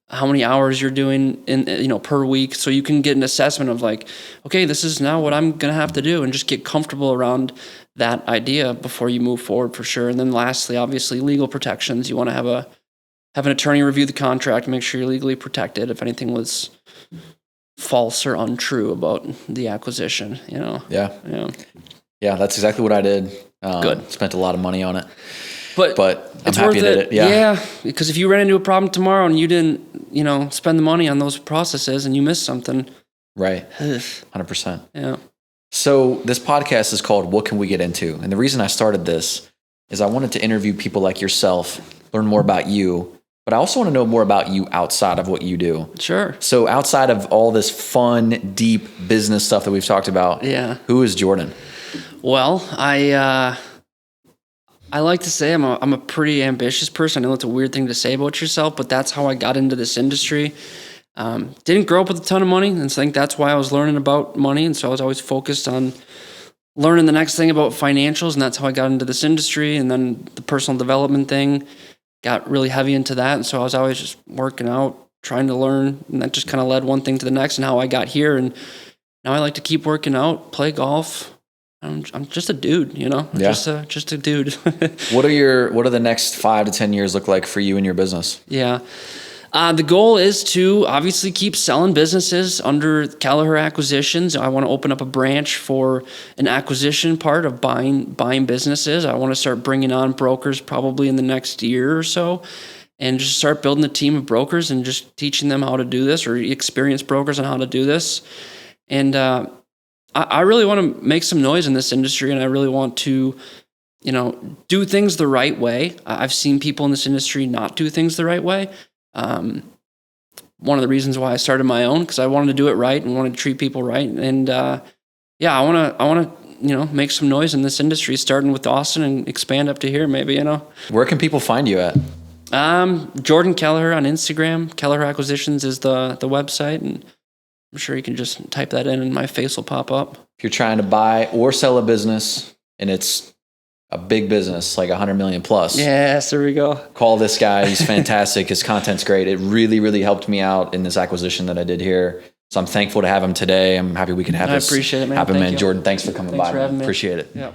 A: how many hours you're doing in per week, so you can get an assessment of like, okay, this is now what I'm going to have to do, and just get comfortable around that idea before you move forward for sure. And then lastly, obviously, legal protections. You want to have an attorney review the contract, make sure you're legally protected if anything was false or untrue about the acquisition,
B: Yeah, that's exactly what I did.
A: Good.
B: Spent a lot of money on it,
A: but
B: I'm happy I did it.
A: Yeah, because if you ran into a problem tomorrow and you didn't, spend the money on those processes and you missed something.
B: Right. 100%.
A: Yeah.
B: So this podcast is called What Can We Get Into? And the reason I started this is I wanted to interview people like yourself, learn more about you, but I also want to know more about you outside of what you do.
A: Sure.
B: So outside of all this fun, deep business stuff that we've talked about, who is Jordan?
A: Well, I like to say I'm a pretty ambitious person. I know it's a weird thing to say about yourself, but that's how I got into this industry. Didn't grow up with a ton of money, and I think that's why I was learning about money, and so I was always focused on learning the next thing about financials, and that's how I got into this industry. And then the personal development thing, got really heavy into that. And so I was always just working out, trying to learn, and that just kind of led one thing to the next and how I got here. And now I like to keep working out, play golf. I'm just a dude, just a dude.
B: What are the next 5 to 10 years look like for you and your business?
A: Yeah. The goal is to obviously keep selling businesses under Kelliher Acquisitions. I want to open up a branch for an acquisition part of buying businesses. I want to start bringing on brokers probably in the next year or so, and just start building a team of brokers and just teaching them how to do this, or experienced brokers on how to do this. And I really want to make some noise in this industry, and I really want to, do things the right way. I've seen people in this industry not do things the right way. One of the reasons why I started my own, because I wanted to do it right and wanted to treat people right. And I want to make some noise in this industry, starting with Austin and expand up to here, maybe.
B: Where can people find you at?
A: Jordan Kelliher on Instagram. Kelliher Acquisitions is the website, and I'm sure you can just type that in and my face will pop up.
B: If you're trying to buy or sell a business and it's a big business, like 100 million plus.
A: Yes, there we go.
B: Call this guy. He's fantastic. His content's great. It really, really helped me out in this acquisition that I did here. So I'm thankful to have him today. I'm happy we can have this
A: appreciate it, man.
B: happen,
A: Thank
B: man.
A: you.
B: Jordan, thanks for coming by.
A: For having me.
B: Appreciate it.
A: Yeah.